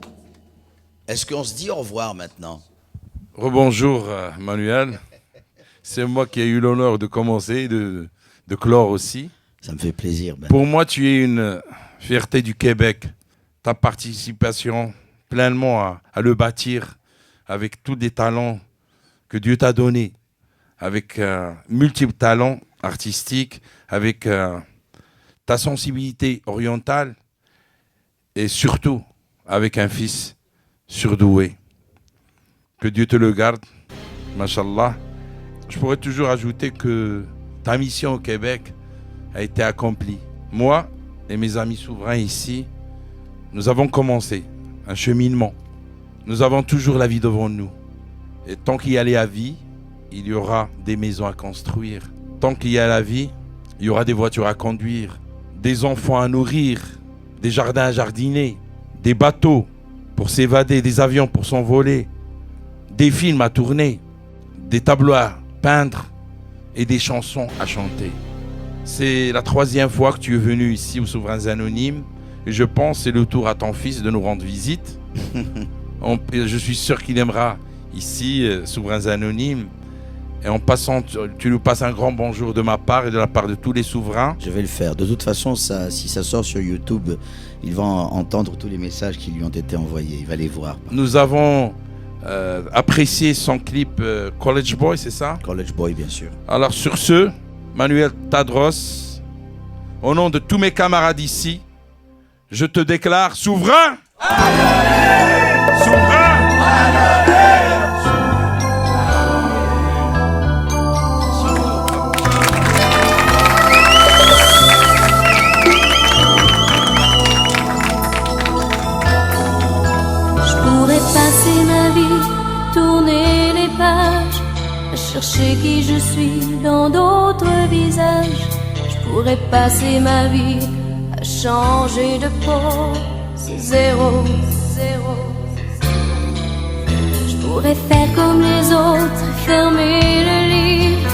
Est-ce qu'on se dit au revoir maintenant? Rebonjour Manuel. C'est moi qui ai eu l'honneur de commencer, de clore aussi. Ça me fait plaisir. Ben. Pour moi, tu es une fierté du Québec. Ta participation pleinement à le bâtir avec tous les talents que Dieu t'a donnés, avec multiples talents artistiques, avec ta sensibilité orientale et surtout avec un fils surdoué. Que Dieu te le garde, Mashallah. Je pourrais toujours ajouter que ta mission au Québec a été accomplie. Moi et mes amis souverains ici, nous avons commencé un cheminement. Nous avons toujours la vie devant nous. Et tant qu'il y a la vie, il y aura des maisons à construire. Tant qu'il y a la vie, il y aura des voitures à conduire, des enfants à nourrir, des jardins à jardiner, des bateaux pour s'évader, des avions pour s'envoler, des films à tourner, des tableaux à peindre et des chansons à chanter. C'est la 3e fois que tu es venu ici aux Souverains Anonymes et je pense que c'est le tour à ton fils de nous rendre visite. Je suis sûr qu'il aimera ici, Souverains Anonymes. Et en passant, tu nous passes un grand bonjour de ma part et de la part de tous les souverains. Je vais le faire. De toute façon, si ça sort sur YouTube, il va entendre tous les messages qui lui ont été envoyés. Il va les voir. Nous avons apprécié son clip College Boy, c'est ça? College Boy, bien sûr. Alors sur ce, Manuel Tadros, au nom de tous mes camarades ici, je te déclare souverain. Souverain. Passer ma vie, tourner les pages, à chercher qui je suis dans d'autres visages. Je pourrais passer ma vie à changer de peau, c'est zéro. Je pourrais faire comme les autres, fermer le livre.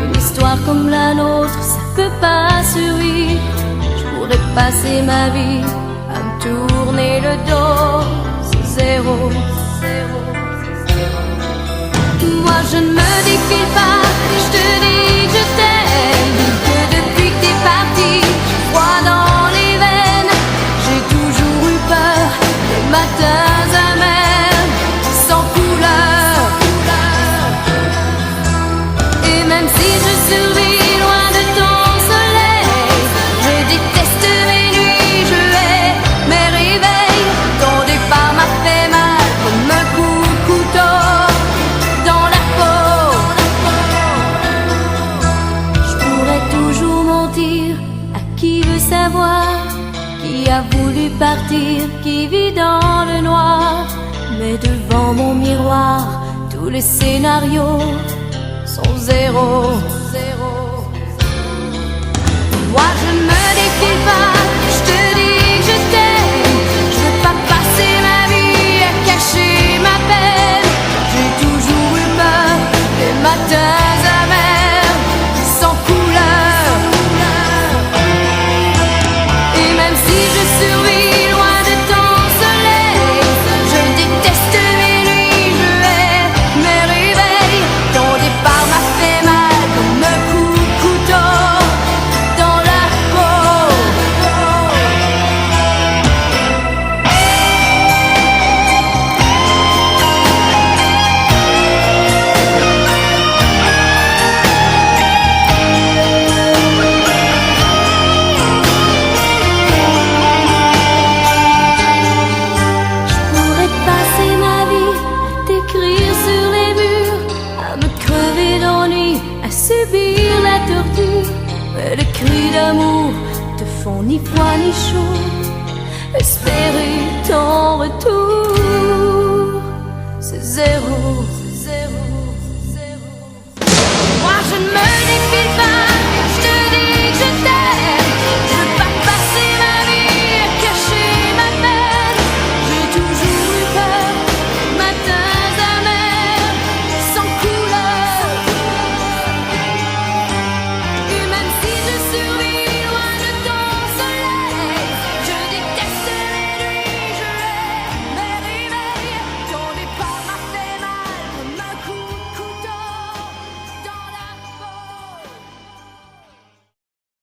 Une histoire comme la nôtre, ça peut pas survivre. Je pourrais passer ma vie à me tourner le dos. Zéro. Moi je ne me défile pas, je te dis que je t'aime. Que depuis que t'es parti, j'ai froid dans les veines. J'ai toujours eu peur des matins amers, sans couleur. Et même si je survis loin de ton soleil, je déteste mes nuits, je hais mes réveils. Ton départ m'a fait mal comme un coup de couteau dans la peau. Je pourrais toujours mentir à qui veut savoir, qui a voulu partir, qui vit dans le noir. Mais devant mon miroir, tous les scénarios sont zéro. Moi je ne me défile pas, je te dis que je t'aime. Je veux pas passer ma vie à cacher ma peine. J'ai toujours eu peur des matins amers, sans couleur. Et même si je survis loin de ton soleil, je déteste mes nuits, je hais mes réveils. Ton départ m'a fait mal comme un coup de couteau dans la peau. Je pourrais passer ma vie à t'écrire sur les murs, à me crever d'ennui, à subir la torture. Mais les cris d'amour te font ni froid ni chaud. Espérer ton retour, c'est zéro.